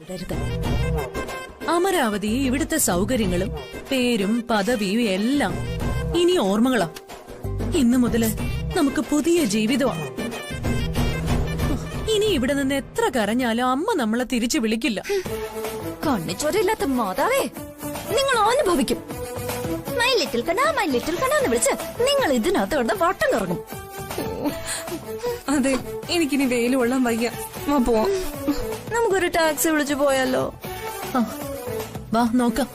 വിടരുത്. അമരാവതി ഇവിടുത്തെ സൗകര്യങ്ങളും പേരും പദവിയും എല്ലാം ഇനി ഓർമ്മകളാ. ഇന്നു മുതല് നമുക്ക് പുതിയ ജീവിതമാണ്. ഇനി ഇവിടെ നിന്ന് എത്ര കരഞ്ഞാലും അമ്മ നമ്മളെ തിരിച്ചു വിളിക്കില്ല. കണ്ണിച്ചോരില്ലാത്ത മാതാവേ, നിങ്ങൾ അനുഭവിക്കും. മൈ ലിറ്റിൽ കണ്ണാന്ന് വിളിച്ച് നിങ്ങൾ ഇതിനകത്ത് കൊണ്ട് വട്ടം കറങ്ങും. അതെ, എനിക്കിനി വെയിൽ കൊള്ളാൻ വയ്യ. പോവാം. നമുക്കൊരു ടാക്സി വിളിച്ചു പോയാലോ? വാ നോക്കാം.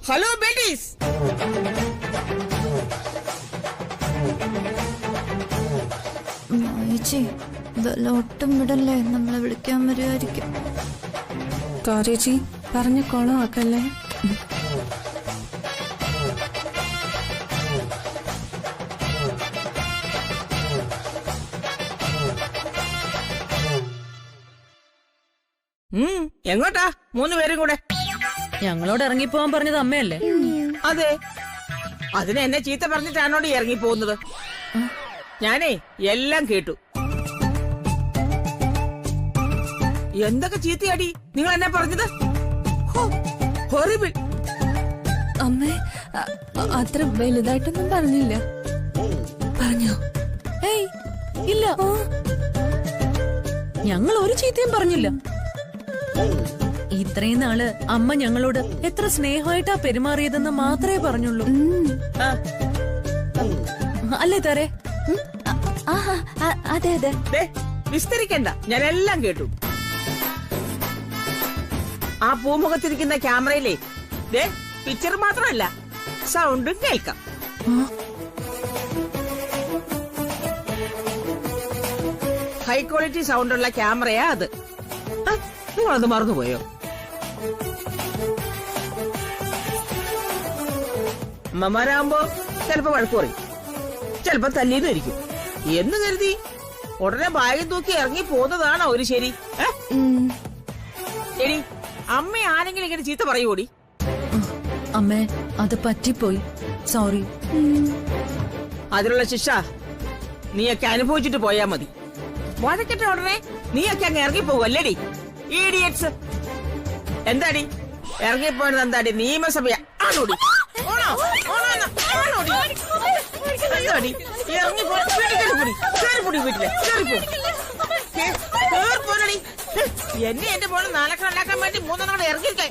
Hello babies. ഒട്ടും വിടല്ലേ, നമ്മളെ വിളിക്കാൻ വരുമായിരിക്കും. ചേച്ചി പറഞ്ഞ കോളം ആക്കല്ലേ. എങ്ങോട്ടാ 3 പേരും കൂടെ? ഞങ്ങളോട് ഇറങ്ങിപ്പോവാൻ പറഞ്ഞത് അമ്മയല്ലേ? അതെ, അതിന് എന്നെ ചീത്ത പറഞ്ഞിട്ടാണോടി ഇറങ്ങി പോകുന്നത്? ഞാനേ എല്ലാം കേട്ടു. എന്തൊക്കെ ചീത്തയാടി നിങ്ങൾ എന്നെ പറഞ്ഞത്? ഹൊറിബിൾ. അമ്മേ, അത്ര വലുതായിട്ടൊന്നും പറഞ്ഞില്ല. പറഞ്ഞോ? ഏയ് ഇല്ല, ഞങ്ങൾ ഒരു ചീത്തയും പറഞ്ഞില്ല. ഇത്രയും നാള് അമ്മ ഞങ്ങളോട് എത്ര സ്നേഹമായിട്ടാ പെരുമാറിയതെന്ന് മാത്രമേ പറഞ്ഞുള്ളൂ. അല്ലേ താരേ? അതെ അതെ. വിസ്തരിക്കണ്ട, ഞാൻ എല്ലാം കേട്ടു. ആ പൂമുഖത്തിരിക്കുന്ന ക്യാമറയിലെ പിക്ചർ മാത്രമല്ല, സൗണ്ടും കേൾക്കാം. ഹൈ ക്വാളിറ്റി സൗണ്ടുള്ള ക്യാമറയാ അത്. നിങ്ങളത് മറന്നുപോയോ? അമ്മമാരാകുമ്പോ ചിലപ്പോ വഴക്ക് പറയും, ചിലപ്പോ തല്ലിയെന്നിരിക്കും. എന്ന് കരുതി ഉടനെ ബാഗും തൂക്കി ഇറങ്ങി പോകുന്നതാണോ ഒരു ശരി? എടി, അമ്മ ആരെങ്കിലും ഇങ്ങനെ ചീത്ത പറയൂടി? അമ്മേ, അത് പറ്റിപ്പോയി, സോറി. അതിനുള്ള ശിക്ഷ നീയൊക്കെ അനുഭവിച്ചിട്ട് പോയാ മതി. വഴക്കിട്ട ഉടനെ നീയൊക്കെ അങ്ങ് ഇറങ്ങിപ്പോവല്ലേടി ഈഡിയറ്റ്സ്. എന്താടി ഇറങ്ങിപ്പോയത്? എന്താടി നിയമസഭ ആണോടി? എന്നെ എന്റെ മോള് നാലക്കണാക്കാൻ വേണ്ടി 3 കൂടെ ഇറങ്ങിയിരിക്കാൻ.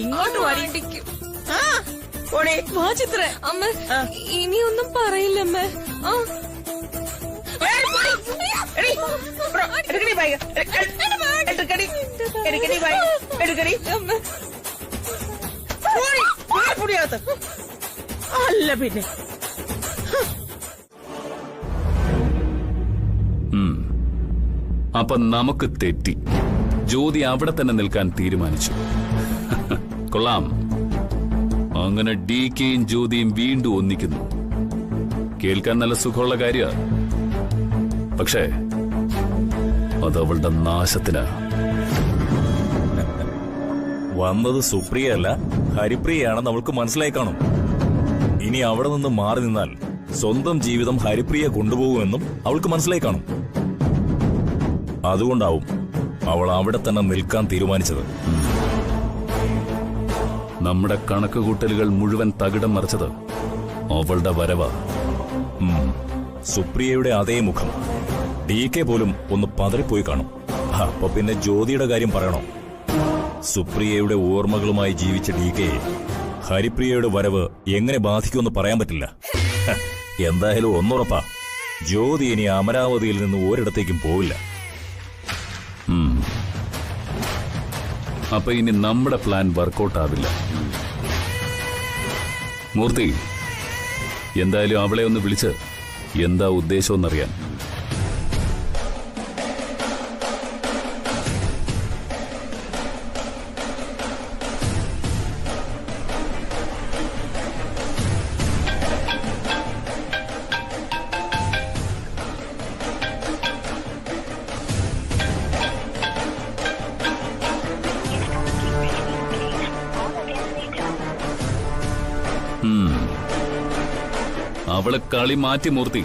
ഇങ്ങോട്ട് വടിക്കും. ചിത്ര അമ്മ ഇനിയൊന്നും പറയില്ലമ്മേ. അല്ല പിന്നെ അപ്പൊ നമുക്ക് തെറ്റി. ജ്യോതി അവിടെ തന്നെ നിൽക്കാൻ തീരുമാനിച്ചു. കൊള്ളാം. അങ്ങനെ DKയും ജ്യോതിയും വീണ്ടും ഒന്നിക്കുന്നു. കേൾക്കാൻ നല്ല സുഖമുള്ള കാര്യമാണ്. പക്ഷേ അതവളുടെ നാശത്തിന്. വന്നത് സുപ്രിയല്ല, ഹരിപ്രിയയാണെന്ന് അവൾക്ക് മനസ്സിലായി കാണും. ഇനി അവിടെ നിന്ന് മാറി നിന്നാൽ സ്വന്തം ജീവിതം ഹരിപ്രിയ കൊണ്ടുപോകുമെന്നും അവൾക്ക് മനസ്സിലായി കാണും. അതുകൊണ്ടാവും അവൾ അവിടെ തന്നെ നിൽക്കാൻ തീരുമാനിച്ചത്. നമ്മുടെ കണക്കുകൂട്ടലുകൾ മുഴുവൻ തകിടം മറിച്ചത് അവളുടെ വരവ. സുപ്രിയയുടെ അതേ മുഖം. DK പോലും ഒന്ന് പതറിപ്പോയി കാണും. അപ്പൊ പിന്നെ ജ്യോതിയുടെ കാര്യം പറയണോ? സുപ്രിയയുടെ ഓർമ്മകളുമായി ജീവിച്ച DKയെ ഹരിപ്രിയയുടെ വരവ് എങ്ങനെ ബാധിക്കുമെന്ന് പറയാൻ പറ്റില്ല. എന്തായാലും ഒന്നുറപ്പാ, ജ്യോതി ഇനി അമരാവതിയിൽ നിന്ന് ഒരിടത്തേക്കും പോവില്ല. അപ്പൊ ഇനി നമ്മുടെ പ്ലാൻ വർക്കൗട്ട് ആവില്ല. മൂർത്തി, എന്തായാലും അവളെ ഒന്ന് വിളിച്ച് എന്താ ഉദ്ദേശമെന്നറിയാൻ. അവള് കളി മാറ്റി മൂർത്തി.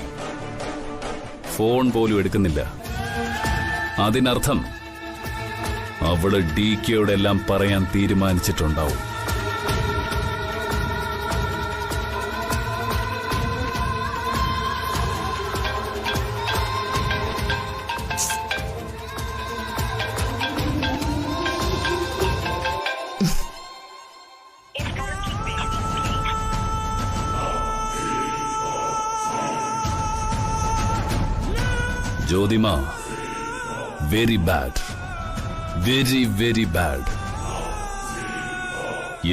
ഫോൺ പോലും എടുക്കുന്നില്ല. അതിനർത്ഥം അവള് DKയോടെല്ലാം പറയാൻ തീരുമാനിച്ചിട്ടുണ്ടാവും. Jyothima, very bad, very very bad.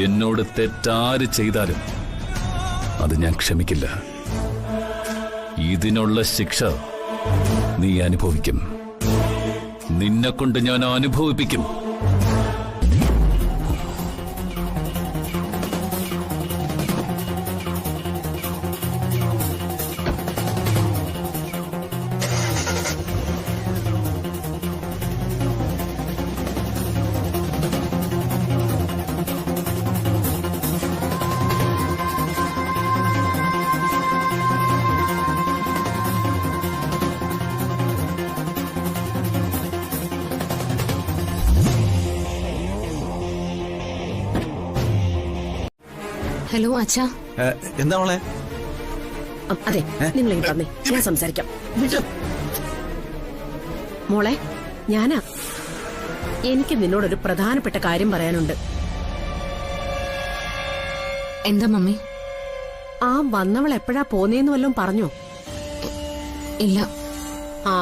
എന്നോട് തെറ്റാര് ചെയ്താലും അത് ഞാൻ ക്ഷമിക്കില്ല. ഇതിനുള്ള ശിക്ഷ നീ അനുഭവിക്കും. നിന്നെക്കൊണ്ട് ഞാൻ അനുഭവിപ്പിക്കും. ഹലോ അച്ഛാ. എന്താ മോളെ? അതെ, നിങ്ങൾ പറഞ്ഞേ, ഞാൻ സംസാരിക്കാം. മോളെ, ഞാനാ. എനിക്ക് നിന്നോടൊരു പ്രധാനപ്പെട്ട കാര്യം പറയാനുണ്ട്. എന്താ മമ്മി? ആ വന്നവൾ എപ്പോഴാ പോന്നേന്ന് വല്ലതും പറഞ്ഞോ? ഇല്ല. ആ,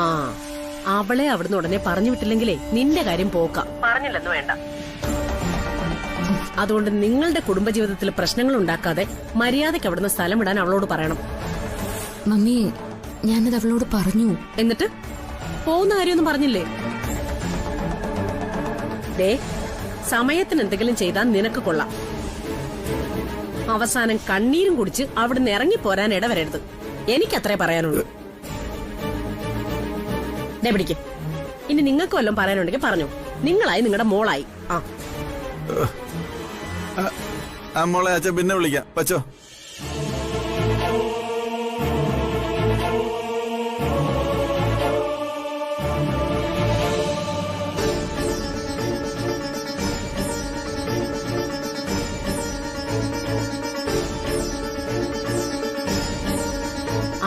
അവളെ അവിടുന്ന് ഉടനെ പറഞ്ഞു വിട്ടില്ലെങ്കിലേ നിന്റെ കാര്യം പോക്കാം. പറഞ്ഞില്ലെന്ന് വേണ്ട. അതുകൊണ്ട് നിങ്ങളുടെ കുടുംബജീവിതത്തിൽ പ്രശ്നങ്ങൾ ഉണ്ടാക്കാതെ മര്യാദയ്ക്ക് അവിടുന്ന് സ്ഥലം വിടാൻ അവളോട് പറയണം. മമ്മി, ഞാനത് അവളോട് പറഞ്ഞു. എന്നിട്ട് പോകുന്ന കാര്യമൊന്നും പറഞ്ഞില്ലേ? ദേ, സമയത്തിന് എന്തെങ്കിലും ചെയ്താൽ നിനക്ക് കൊള്ളാം. അവസാനം കണ്ണീരും കുടിച്ച് അവിടുന്ന് ഇറങ്ങിപ്പോരാൻ ഇടവരരുത്. എനിക്കത്രേ പറയാനുള്ളൂ. ദേ പിടിക്ക്. ഇനി നിങ്ങൾക്ക് വല്ലതും പറയാനുണ്ടെങ്കിൽ പറഞ്ഞു. നിങ്ങളായി നിങ്ങളുടെ മോളായി. മോളെ അച്ഛൻ പിന്നെ വിളിക്കാം. പച്ചോ.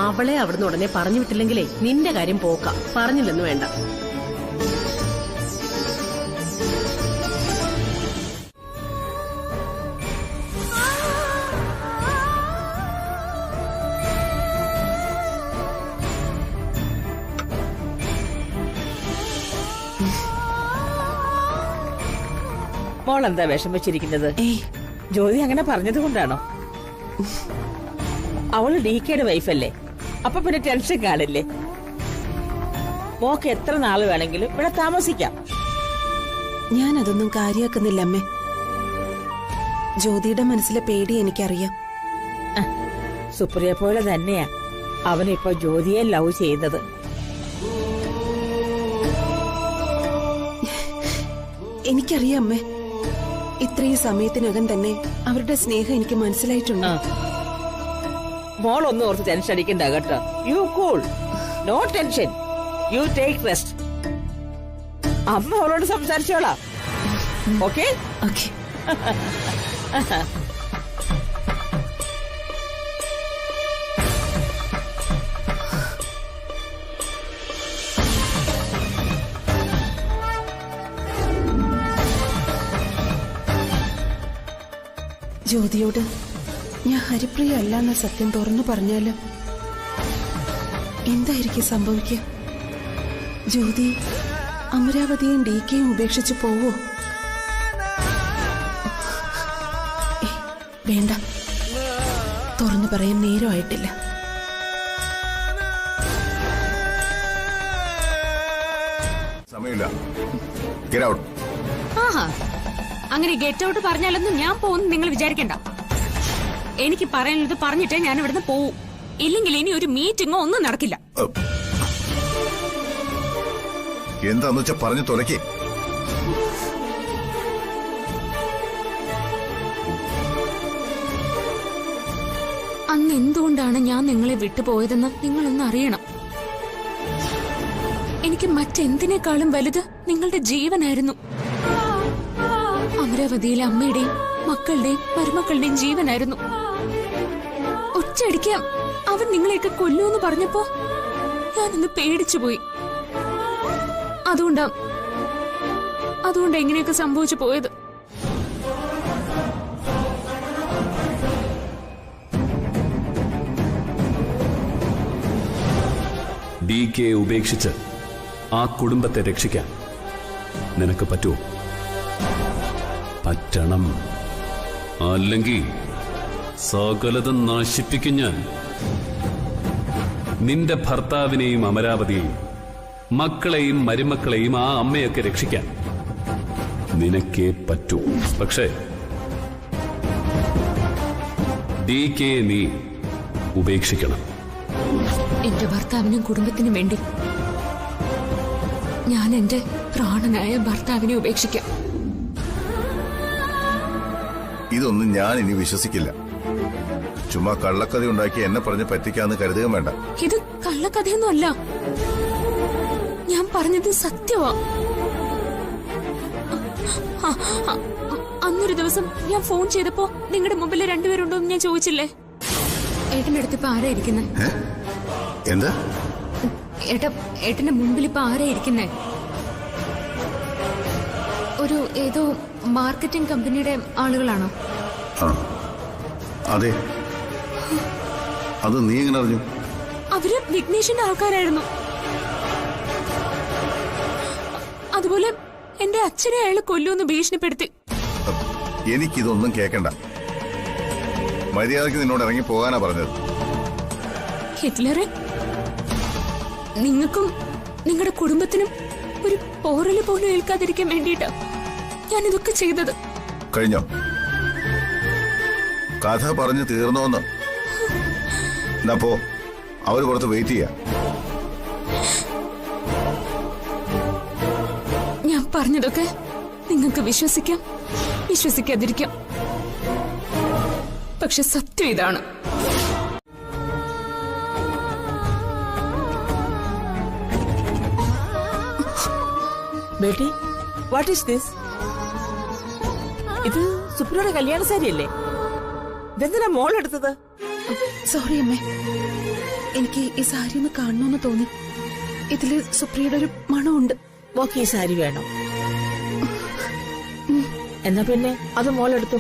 അവളെ അവിടുന്ന് ഉടനെ പറഞ്ഞു വിട്ടില്ലെങ്കിലേ നിന്റെ കാര്യം പോക്കാം. പറഞ്ഞില്ലെന്ന് വേണ്ട. മോളെന്താ വിഷമിച്ചിരിക്കുന്നത്? ജ്യോതി അങ്ങനെ പറഞ്ഞത് കൊണ്ടാണോ? അവള് DKയുടെ വൈഫല്ലേ, അപ്പൊ പിന്നെ ടെൻഷൻ കാണില്ലേ? മോക്ക് എത്ര നാള് വേണമെങ്കിലും ഇവിടെ താമസിക്കാം. ഞാനതൊന്നും കാര്യാക്കുന്നില്ല അമ്മേ. ജ്യോതിയുടെ മനസ്സിലെ പേടി എനിക്കറിയാം. സുപ്രിയ പോലെ തന്നെയാ അവനിപ്പോ ജ്യോതിയെ ലവ് ചെയ്യുന്നത്. എനിക്കറിയാം അമ്മേ. ഇത്രയും സമയത്തിനകം തന്നെ അവരുടെ സ്നേഹം എനിക്ക് മനസ്സിലായിട്ടുണ്ട്. മോളൊന്നും ഓർത്ത് ടെൻഷൻ അടിക്കണ്ട കേട്ടോ. You cool, no tension, you take rest. അമ്മ അവളോട് സംസാരിച്ചോളാം. ഓക്കെ? ഓക്കെ. ജ്യോതിയോട് ഞാൻ ഹരിപ്രിയ അല്ല എന്ന സത്യം തുറന്നു പറഞ്ഞാല് എന്തായിരിക്കും സംഭവിക്കുക? ജ്യോതി അമരാവതിയും DKയും ഉപേക്ഷിച്ചു പോവോ? വേണ്ട, തുറന്നു പറയാൻ നേരമായിട്ടില്ല. സമയമില്ല. Get out. ആഹാ, അങ്ങനെ ഗെറ്റ് ഔട്ട് പറഞ്ഞാലൊന്നും ഞാൻ പോകുന്നു നിങ്ങൾ വിചാരിക്കണ്ട. എനിക്ക് പറയാനുള്ളത് പറഞ്ഞിട്ടേ ഞാൻ ഇവിടുന്ന് പോവും. ഇല്ലെങ്കിൽ ഇനി ഒരു മീറ്റിംഗോ ഒന്നും നടക്കില്ല. എന്താന്ന് വെച്ചാ പറഞ്ഞു തുലക്കേ. അന്ന് എന്തുകൊണ്ടാണ് ഞാൻ നിങ്ങളെ വിട്ടുപോയതെന്ന് നിങ്ങളൊന്ന് അറിയണം. എനിക്ക് മറ്റെന്തിനേക്കാളും വലുത് നിങ്ങളുടെ ജീവനായിരുന്നു. അമരാവതിയിലെ അമ്മയുടെയും മക്കളുടെയും മരുമക്കളുടെയും ജീവനായിരുന്നു. ഒറ്റയടിക്ക് അവൻ നിങ്ങളെയൊക്കെ കൊല്ലൂന്ന് പറഞ്ഞപ്പോ ഞാനൊന്ന് പേടിച്ചുപോയി. അതുകൊണ്ടാ ഇങ്ങനെയൊക്കെ സംഭവിച്ചു പോയത്. DK ഉപേക്ഷിച്ച് ആ കുടുംബത്തെ രക്ഷിക്കാൻ നിനക്ക് പറ്റുമോ? പറ്റണം. അല്ലെങ്കിൽ സകലതും നശിപ്പിക്കും ഞാൻ. നിന്റെ ഭർത്താവിനെയും അമരാവതിയെയും മക്കളെയും മരുമക്കളെയും ആ അമ്മയൊക്കെ രക്ഷിക്കാൻ നിനക്കേ പറ്റൂ. പക്ഷേ DK നീ ഉപേക്ഷിക്കണം. എന്റെ ഭർത്താവിനും കുടുംബത്തിനും വേണ്ടി ഞാൻ എന്റെ പ്രാണനായ ഭർത്താവിനെ ഉപേക്ഷിക്കാം. ഇതൊന്നും ഞാൻ ഇനി വിശ്വസിക്കില്ല. ചുമ്മാ കള്ളക്കഥ ഉണ്ടാക്കി എന്നെ പറഞ്ഞ് പറ്റിക്കാന്ന് കരുതുക വേണ്ട. ഇത് കള്ളക്കഥയൊന്നും അല്ല. ഞാൻ പറഞ്ഞത് സത്യമാ. അന്നൊരു ദിവസം ഞാൻ ഫോൺ ചെയ്തപ്പോ നിങ്ങളുടെ മുമ്പിൽ രണ്ടുപേരുണ്ടോ എന്ന് ഞാൻ ചോദിച്ചില്ലേ? ഏട്ടന്റെ അടുത്ത് ഇപ്പൊ ആരാ ഇരിക്കുന്നേ? എന്താ ഏട്ടന്റെ മുമ്പിൽ ഇപ്പൊ ആരാ ഇരിക്കുന്നേ? ഒരു ഏതോ മാർക്കറ്റിംഗ് കമ്പനിയുടെ ആളുകളാണോ? അതെ. അത് നീ എങ്ങനെ അറിഞ്ഞു? അവര് വിഘ്നേഷിന്റെ ആൾക്കാരായിരുന്നു. അതുപോലെ എന്റെ അച്ഛനെ അയാൾ കൊല്ലുമെന്ന് ഭീഷണിപ്പെടുത്തി. എനിക്കിതൊന്നും കേക്കണ്ട. മര്യാദയ്ക്ക് നിന്നോട് ഇറങ്ങി പോകാനാ പറഞ്ഞത്. ഹിറ്റ്ലറെ നിങ്ങൾക്കും നിങ്ങളുടെ കുടുംബത്തിനും ഒരു പോറല് പോലും ഏൽക്കാതിരിക്കാൻ വേണ്ടിയിട്ടാ ഞാൻ ഇതൊക്കെ ചെയ്തത്. കഴിഞ്ഞോ? കഥ പറഞ്ഞു തീർന്നോന്ന്? എന്നപ്പോ അവര് പുറത്ത് വെയിറ്റ് ചെയ്യാ. ഞാൻ പറഞ്ഞതൊക്കെ നിങ്ങൾക്ക് വിശ്വസിക്കാം, വിശ്വസിക്കാതിരിക്കാം. പക്ഷെ സത്യം ഇതാണ്. Beti, what is this? ഇത് സുപ്രിയയുടെ കല്യാണ സാരിയല്ലേ? ഇതെന്തിനാ മോളെടുത്തത്? സോറി അമ്മേ, എനിക്ക് ഈ സാരി ഒന്ന് കാണണമെന്ന് തോന്നി. ഇതില് സുപ്രിയയുടെ ഒരു മണമുണ്ട്. മോക്ക് ഈ സാരി വേണം? എന്നാ പിന്നെ അത് മോളെടുത്തു.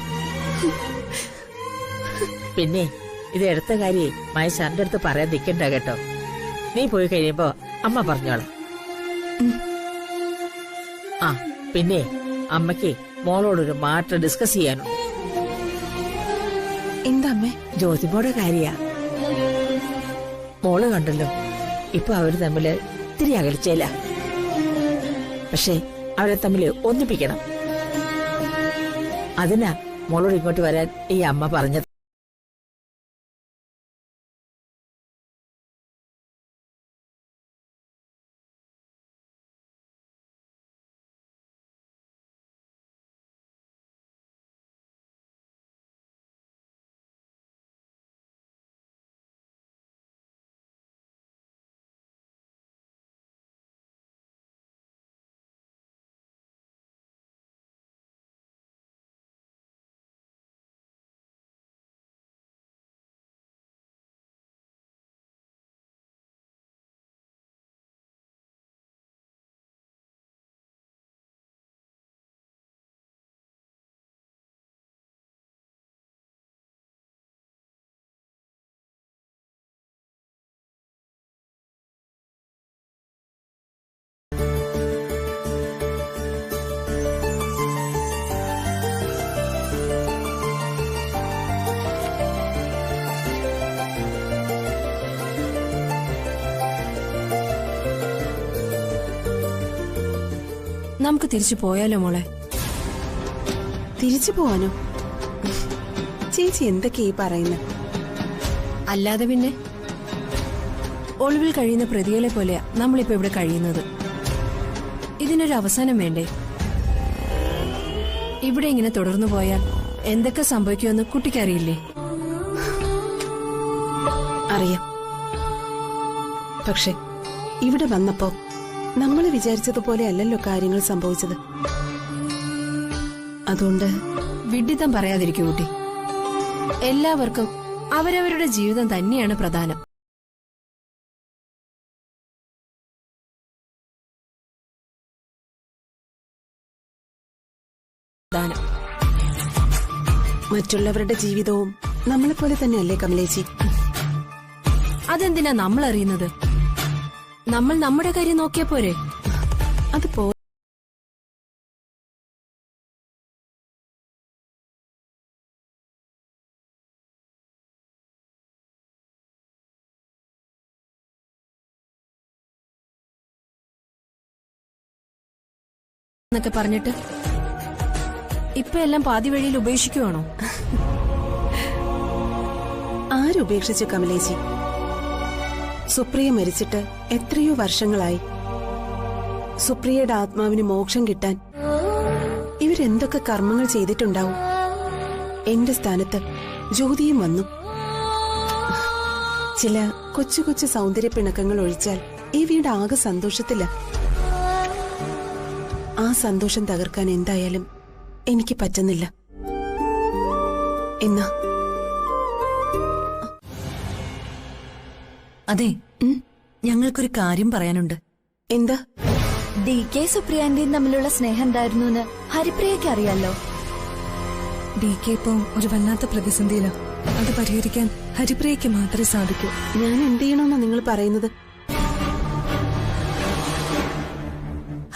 പിന്നെ ഇത് എടുത്ത കാര്യേ മഹേശാന്റെ അടുത്ത് പറയാൻ നിൽക്കണ്ട കേട്ടോ. നീ പോയി കഴിയുമ്പോ അമ്മ പറഞ്ഞോളാം. ആ പിന്നെ അമ്മയ്ക്ക് മോളോടൊരു മാറ്റം ഡിസ്കസ് ചെയ്യാനുണ്ട്. എന്താ അമ്മേ? ജ്യോതിമോടെ കാര്യ. മോള് കണ്ടല്ലോ, ഇപ്പൊ അവര് തമ്മില് ഇത്തിരി അകൽച്ചയില്ല. പക്ഷെ അവരെ തമ്മില് ഒന്നിപ്പിക്കണം. അതിനാ മോളോട് ഇങ്ങോട്ട് വരാൻ ഈ അമ്മ പറഞ്ഞത്. നമുക്ക് തിരിച്ചു പോയാലോ മോളെ? തിരിച്ചു പോവാനോ? ചേച്ചി എന്തൊക്കെയാ ഈ പറയുന്നത്? അല്ലാതെ പിന്നെ ഒളിവിൽ കഴിയുന്ന പ്രതികളെ പോലെയാ നമ്മളിപ്പോ ഇവിടെ കഴിയുന്നത്. ഇതിനൊരു അവസാനം വേണ്ടേ? ഇവിടെ ഇങ്ങനെ തുടർന്നു പോയാൽ എന്തൊക്കെ സംഭവിക്കുമെന്ന് കുട്ടിക്കറിയില്ലേ? അറിയാം. പക്ഷെ ഇവിടെ വന്നപ്പോ നമ്മൾ വിചാരിച്ചതുപോലെ അല്ലല്ലോ കാര്യങ്ങൾ സംഭവിച്ചത്. അതുകൊണ്ട് വിഡിതം പറയാതിരിക്കൂ കുട്ടി. എല്ലാവർക്കും അവരവരുടെ ജീവിതം തന്നെയാണ് പ്രധാനം. മറ്റുള്ളവരുടെ ജീവിതവും നമ്മളെപ്പോലെ തന്നെയല്ലേ കമലേച്ചി? അതെന്തിനാ നമ്മൾ അറിയുന്നത്? നമ്മൾ നമ്മുടെ കാര്യം നോക്കിയാ പോരെ? അത് പോ എന്നൊക്കെ പറഞ്ഞിട്ട് ഇപ്പൊ എല്ലാം പാതി വഴിയിൽ ഉപേക്ഷിക്കുവാണോ? ആരുപേക്ഷിച്ചു കമലേച്ചി? സുപ്രിയ മരിച്ചിട്ട് എത്രയോ വർഷങ്ങളായി. സുപ്രിയയുടെ ആത്മാവിന് മോക്ഷം കിട്ടാൻ ഇവരെന്തൊക്കെ കർമ്മങ്ങൾ ചെയ്തിട്ടുണ്ടാവും. എന്റെ സ്ഥാനത്ത് ജ്യോതിയും വന്നു. ചില കൊച്ചു കൊച്ചു സൗന്ദര്യ പിണക്കങ്ങൾ ഒഴിച്ചാൽ ഈ വീട് ആകെ സന്തോഷത്തില്ല. ആ സന്തോഷം തകർക്കാൻ എന്തായാലും എനിക്ക് പറ്റുന്നില്ല. എന്നാ അതെ, ഞങ്ങൾക്കൊരു കാര്യം പറയാനുണ്ട്. എന്താ? DK സുപ്രിയാന്റിയും തമ്മിലുള്ള സ്നേഹം എന്തായിരുന്നു എന്ന് ഹരിപ്രിയയ്ക്ക് അറിയാലോ. DK ഇപ്പം ഒരു വല്ലാത്ത പ്രതിസന്ധിയില. അത് പരിഹരിക്കാൻ ഹരിപ്രിയയ്ക്ക് മാത്രമേ സാധിക്കൂ. ഞാൻ എന്ത് ചെയ്യണമെന്നാ നിങ്ങൾ പറയുന്നത്?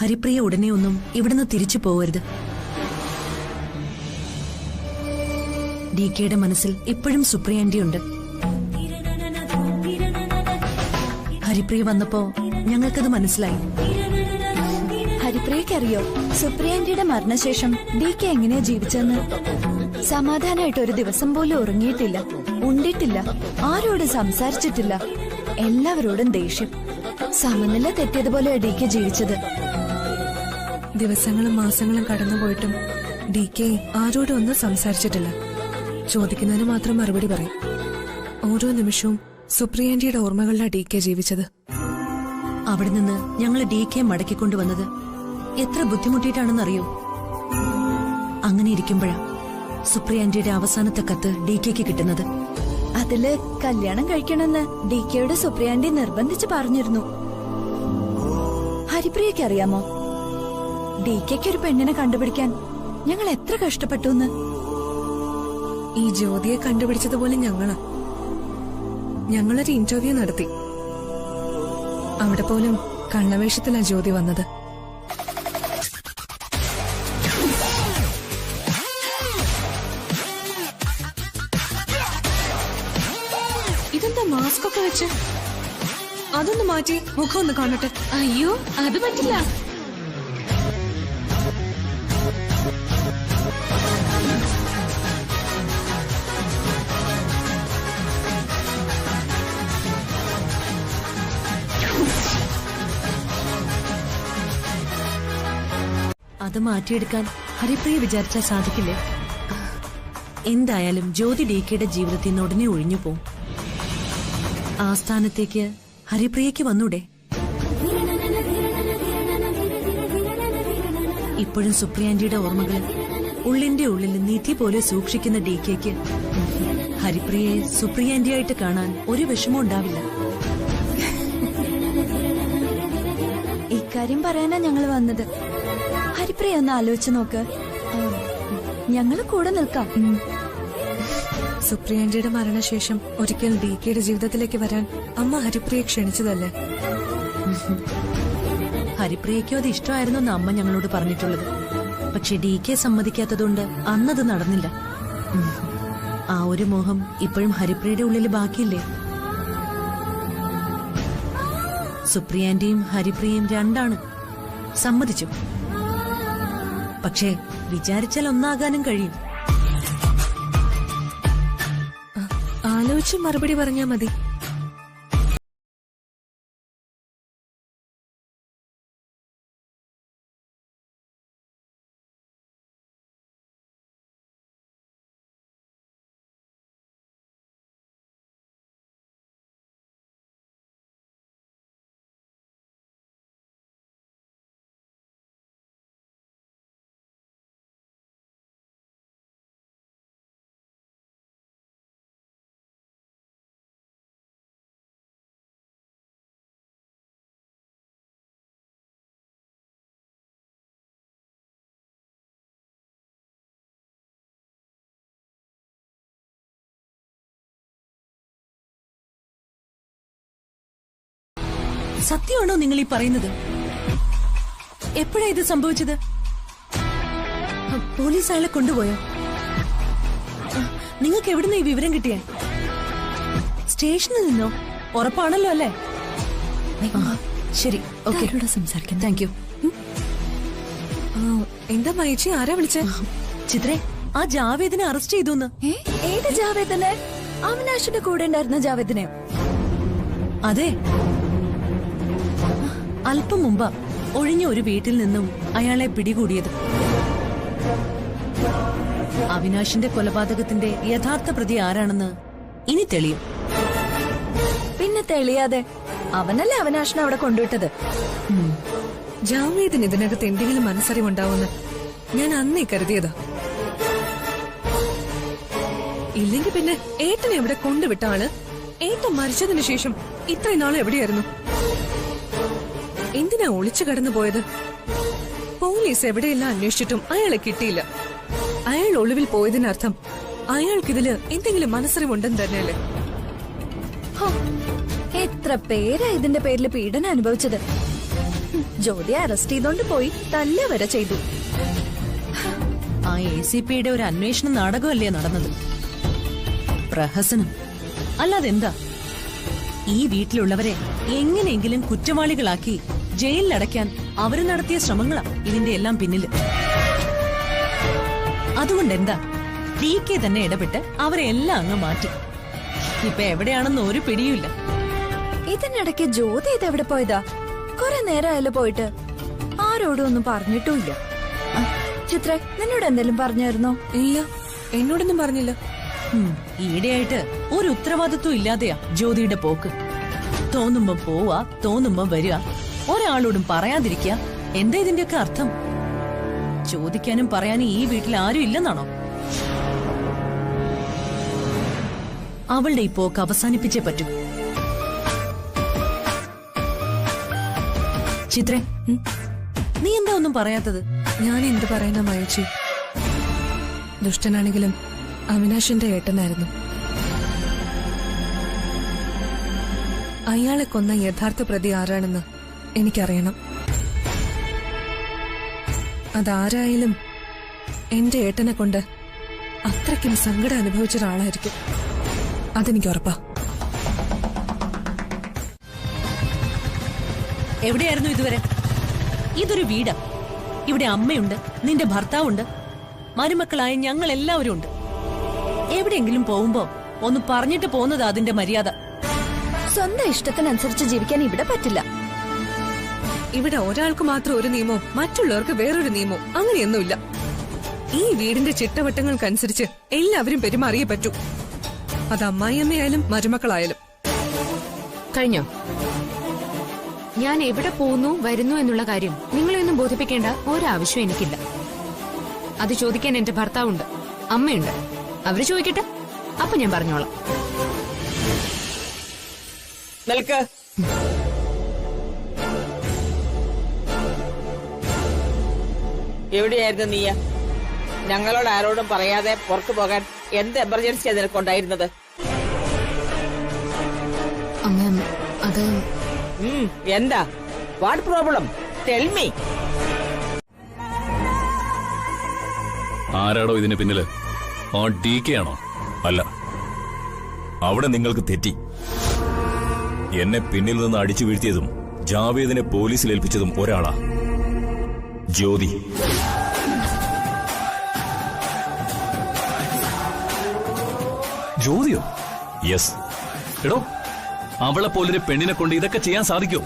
ഹരിപ്രിയ ഉടനെ ഒന്നും ഇവിടുന്ന് തിരിച്ചു പോവരുത്. DKയുടെ മനസ്സിൽ ഇപ്പോഴും സുപ്രിയാന്റിയുണ്ട്. ഹരിപ്രിയ വന്നപ്പോ ഞങ്ങൾക്കത് മനസ്സിലായി. ഹരിപ്രിയയ്ക്ക് അറിയോ സുപ്രിയാന്റിയുടെ മരണശേഷം DK എങ്ങനെയാ ജീവിച്ചെന്ന്? സമാധാനമായിട്ട് ഒരു ദിവസം പോലും ഉറങ്ങിയിട്ടില്ല, ഉണ്ടിട്ടില്ല, ആരോടും സംസാരിച്ചിട്ടില്ല. എല്ലാവരോടും ദേഷ്യം. സമനില തെറ്റിയതുപോലെയാ DK ജീവിച്ചത്. ദിവസങ്ങളും മാസങ്ങളും കടന്നുപോയിട്ടും DK ആരോടും ഒന്നും സംസാരിച്ചിട്ടില്ല. ചോദിക്കുന്നതിന് മാത്രം മറുപടി പറയും. ഓരോ നിമിഷവും സുപ്രിയാന്റിയുടെ ഓർമ്മകളിലാണ് DK ജീവിച്ചത്. അവിടെ നിന്ന് ഞങ്ങൾ DK മടക്കിക്കൊണ്ടുവന്നത് എത്ര ബുദ്ധിമുട്ടിയിട്ടാണെന്നറിയോ? അങ്ങനെ ഇരിക്കുമ്പോഴാ സുപ്രിയാന്റിയുടെ അവസാനത്തെ കത്ത് DKക്ക് കിട്ടുന്നത്. അതില് കല്യാണം കഴിക്കണമെന്ന് DKയുടെ സുപ്രിയാന്റി നിർബന്ധിച്ച് പറഞ്ഞിരുന്നു. ഹരിപ്രിയയ്ക്ക് അറിയാമോ DKക്ക് ഒരു പെണ്ണിനെ കണ്ടുപിടിക്കാൻ ഞങ്ങൾ എത്ര കഷ്ടപ്പെട്ടു എന്ന്? ഈ ജ്യോതിയെ കണ്ടുപിടിച്ചതുപോലെ ഞങ്ങളൊരു ഇന്റർവ്യൂ നടത്തി. അവിടെ പോലും കള്ളവേഷത്തിലാ ജ്യോതി വന്നത്. ഇതെന്താ മാസ്ക് ഒക്കെ വെച്ച്? അതൊന്ന് മാറ്റി മുഖം ഒന്ന് കാണട്ടെ. അയ്യോ, അത് പറ്റില്ല. അത് മാറ്റിയെടുക്കാൻ ഹരിപ്രിയ വിചാരിച്ചാൽ സാധിക്കില്ലേ? എന്തായാലും ജ്യോതി DKയുടെ ജീവിതത്തിൽ നിന്ന് ഉടനെ ഒഴിഞ്ഞു പോവും. ആ സ്ഥാനത്തേക്ക് ഹരിപ്രിയയ്ക്ക് വന്നൂടെ? ഇപ്പോഴും സുപ്രിയാന്റിയുടെ ഓർമ്മകൾ ഉള്ളിന്റെ ഉള്ളിൽ നിധി പോലെ സൂക്ഷിക്കുന്ന DKക്ക് ഹരിപ്രിയയെ സുപ്രിയാന്റിയായിട്ട് കാണാൻ ഒരു വിഷമം ഉണ്ടാവില്ല. ഇക്കാര്യം പറയാനാ ഞങ്ങൾ വന്നത്. ഹരിപ്രിയ ഒന്ന് ആലോചിച്ച് നോക്ക്. ഞങ്ങള് കൂടെ നിൽക്കാം. സുപ്രിയാന്റിയുടെ മരണശേഷം ഒരിക്കൽ DKയുടെ ജീവിതത്തിലേക്ക് വരാൻ അമ്മ ഹരിപ്രിയെ ക്ഷണിച്ചതല്ലേ? ഹരിപ്രിയയ്ക്കും അത് ഇഷ്ടമായിരുന്നു എന്ന് അമ്മ ഞങ്ങളോട് പറഞ്ഞിട്ടുള്ളത്. പക്ഷെ DK സമ്മതിക്കാത്തതുകൊണ്ട് അന്നത് നടന്നില്ല. ആ ഒരു മോഹം ഇപ്പോഴും ഹരിപ്രിയയുടെ ഉള്ളിൽ ബാക്കിയില്ലേ? സുപ്രിയാന്റിയും ഹരിപ്രിയയും രണ്ടാണ്, സമ്മതിച്ചു. പക്ഷേ വിചാരിച്ചാൽ ഒന്നാകാനും കഴിയും. ആലോചിച്ച് മറുപടി പറഞ്ഞാ മതി. സത്യമാണോ നിങ്ങൾ ഈ പറയുന്നത്? എപ്പോഴാ ഇത് സംഭവിച്ചത്? പോലീസ് അയാളെ കൊണ്ടുപോയോ? നിങ്ങൾക്ക് എവിടുന്ന ഈ വിവരം കിട്ടിയേ? സ്റ്റേഷനിൽ നിന്നോ? ഉറപ്പാണല്ലോ അല്ലേ? ശരി, ഓക്കെ, സംസാരിക്കാം. Thank you. എന്താ മൈച്ചി, ആരാ വിളിച്ചേ? ചിത്രേ, ആ ജാവേദിനെ അറസ്റ്റ് ചെയ്തു. ഏത് ജാവേദിനെ? അവിനാശിന്റെ കൂടെ ഉണ്ടായിരുന്ന ജാവേദിനെ? അതെ, അല്പം മുമ്പ് ഒഴിഞ്ഞ ഒരു വീട്ടിൽ നിന്നും അയാളെ പിടികൂടിയത്. അവിനാശിന്റെ കൊലപാതകത്തിന്റെ യഥാർത്ഥ പ്രതി ആരാണെന്ന് ഇനി തെളിയും. പിന്നെ തെളിയാതെ അവനല്ലേ അവിനാശിനെ അവിടെ കൊണ്ടുവിട്ടത്? ജാവേദിന് ഇതിനകത്ത് എന്തെങ്കിലും മനസ്സറിവുണ്ടാവുമെന്ന് ഞാൻ അന്നേ കരുതിയതാ. ഇല്ലെങ്കിൽ പിന്നെ ഏട്ടനെ എവിടെ കൊണ്ടുവിട്ട ആള് ഏട്ടൻ മരിച്ചതിനു ശേഷം ഇത്രയും നാൾ എവിടെയായിരുന്നു? എന്തിനാ ഒളിച്ചു കടന്നു പോയത്? പോലീസ് എവിടെയെല്ലാം അന്വേഷിച്ചിട്ടും അയാളെ കിട്ടിയില്ല. അയാൾ ഒളിവിൽ പോയതിനർത്ഥം അയാൾക്കിതില് എന്തെങ്കിലും മനസ്സറിവുണ്ടെന്ന് തന്നെയല്ലേ? എത്ര പേരാ ഇതിന്റെ പേരിൽ പീഡനം അനുഭവിച്ചത്? ജ്യോതിയെ അറസ്റ്റ് ചെയ്തോണ്ട് പോയി തല്ല വരെ ചെയ്തു. ആ ACPയുടെ ഒരു അന്വേഷണ നാടകമല്ലേ നടന്നത്? പ്രഹസനം അല്ലാതെന്താ? ഈ വീട്ടിലുള്ളവരെ എങ്ങനെയെങ്കിലും കുറ്റവാളികളാക്കി ജയിലിലടയ്ക്കാൻ അവര് നടത്തിയ ശ്രമങ്ങളാ ഇതിന്റെ എല്ലാം പിന്നില്. അതുകൊണ്ടെന്താ, DK തന്നെ ഇടപെട്ട് അവരെ എല്ലാം അങ്ങ് മാറ്റി. ഇപ്പൊ എവിടെയാണെന്ന് ഒരു പിടിയുമില്ല. ഇതിനിടയ്ക്ക് ജ്യോതി ഇതെവിടെ പോയതാ? കുറെ നേരമായാലും പോയിട്ട്. ആരോടും ഒന്നും പറഞ്ഞിട്ടുമില്ല. ചിത്ര, നിന്നോട് എന്തെങ്കിലും പറഞ്ഞായിരുന്നോ? ഇല്ല, എന്നോടൊന്നും പറഞ്ഞില്ല. ഈയിടെയായിട്ട് ഒരു ഉത്തരവാദിത്വം ഇല്ലാതെയാ ജ്യോതിയുടെ പോക്ക്. തോന്നുമ്പോ പോവാ, തോന്നുമ്പോ വരിക, ഒരാളോടും പറയാതിരിക്കുക. എന്താ ഇതിന്റെയൊക്കെ അർത്ഥം? ചോദിക്കാനും പറയാനും ഈ വീട്ടിൽ ആരും ഇല്ലെന്നാണോ? അവളുടെ ഈ പോക്ക് അവസാനിപ്പിച്ചേ പറ്റൂ. ചിത്രേ, നീ എന്താ ഒന്നും പറയാത്തത്? ഞാൻ എന്ത് പറയാനാ മയച്ചി? ദുഷ്ടനാണെങ്കിലും അവിനാശിന്റെ ഏട്ടനായിരുന്നു. അയാളെ കൊന്ന യഥാർത്ഥ പ്രതി ആരാണെന്ന് എനിക്കറിയണം. അതാരായാലും എന്റെ ഏട്ടനെ കൊണ്ട് അത്രയ്ക്കും സങ്കടം അനുഭവിച്ച ഒരാളായിരിക്കും. അതെനിക്ക് ഉറപ്പാ. എവിടെയായിരുന്നു ഇതുവരെ? ഇതൊരു വീടാ. ഇവിടെ അമ്മയുണ്ട്, നിന്റെ ഭർത്താവുണ്ട്, മരുമക്കളായ ഞങ്ങൾ എല്ലാവരും ഉണ്ട്. എവിടെയെങ്കിലും പോകുമ്പോ ഒന്ന് പറഞ്ഞിട്ട് പോകുന്നത് അതിന്റെ മര്യാദ. സ്വന്തം ഇഷ്ടത്തിനനുസരിച്ച് ജീവിക്കാൻ ഇവിടെ പറ്റില്ല. ഇവിടെ ഒരാൾക്ക് മാത്രം ഒരു നിയമവും മറ്റുള്ളവർക്ക് വേറൊരു നിയമവും അങ്ങനെയൊന്നുമില്ല. ഈ വീടിന്റെ ചിട്ടവട്ടങ്ങൾക്കനുസരിച്ച് എല്ലാവരും പെരുമാറിയേ പറ്റൂ. അത് അമ്മായിയമ്മയായാലും മരുമക്കളായാലും. കഴിഞ്ഞോ? ഞാൻ എവിടെ പോകുന്നു വരുന്നു എന്നുള്ള കാര്യം നിങ്ങളെയൊന്നും ബോധിപ്പിക്കേണ്ട ഒരാവശ്യം എനിക്കില്ല. അത് ചോദിക്കാൻ എന്റെ ഭർത്താവുണ്ട്, അമ്മയുണ്ട്. അവര് ചോദിക്കട്ടെ, അപ്പൊ ഞാൻ പറഞ്ഞോളാം. നിൽക്ക്. എവിടെയായിരുന്നു നീയ? ഞങ്ങളോട് ആരോടും പറയാതെ പുറത്തു പോകാൻ എന്ത് എമർജൻസിയാ നിനക്കുണ്ടായിരുന്നത്? അത് എന്താ? What problem? Tell me. ആരാടോ ഇതിന് പിന്നില്? ആ DK ആണോ? അല്ല, അവിടെ നിങ്ങൾക്ക് തെറ്റി. എന്നെ പിന്നിൽ നിന്ന് അടിച്ചു വീഴ്ത്തിയതും ജാവേദിനെ പോലീസിൽ ഏൽപ്പിച്ചതും ഒരാളാ, ജ്യോതി. ജ്യോതിയോ? യെസ്. എടോ, അവളെ പോലൊരു പെണ്ണിനെ കൊണ്ട് ഇതൊക്കെ ചെയ്യാൻ സാധിക്കോ?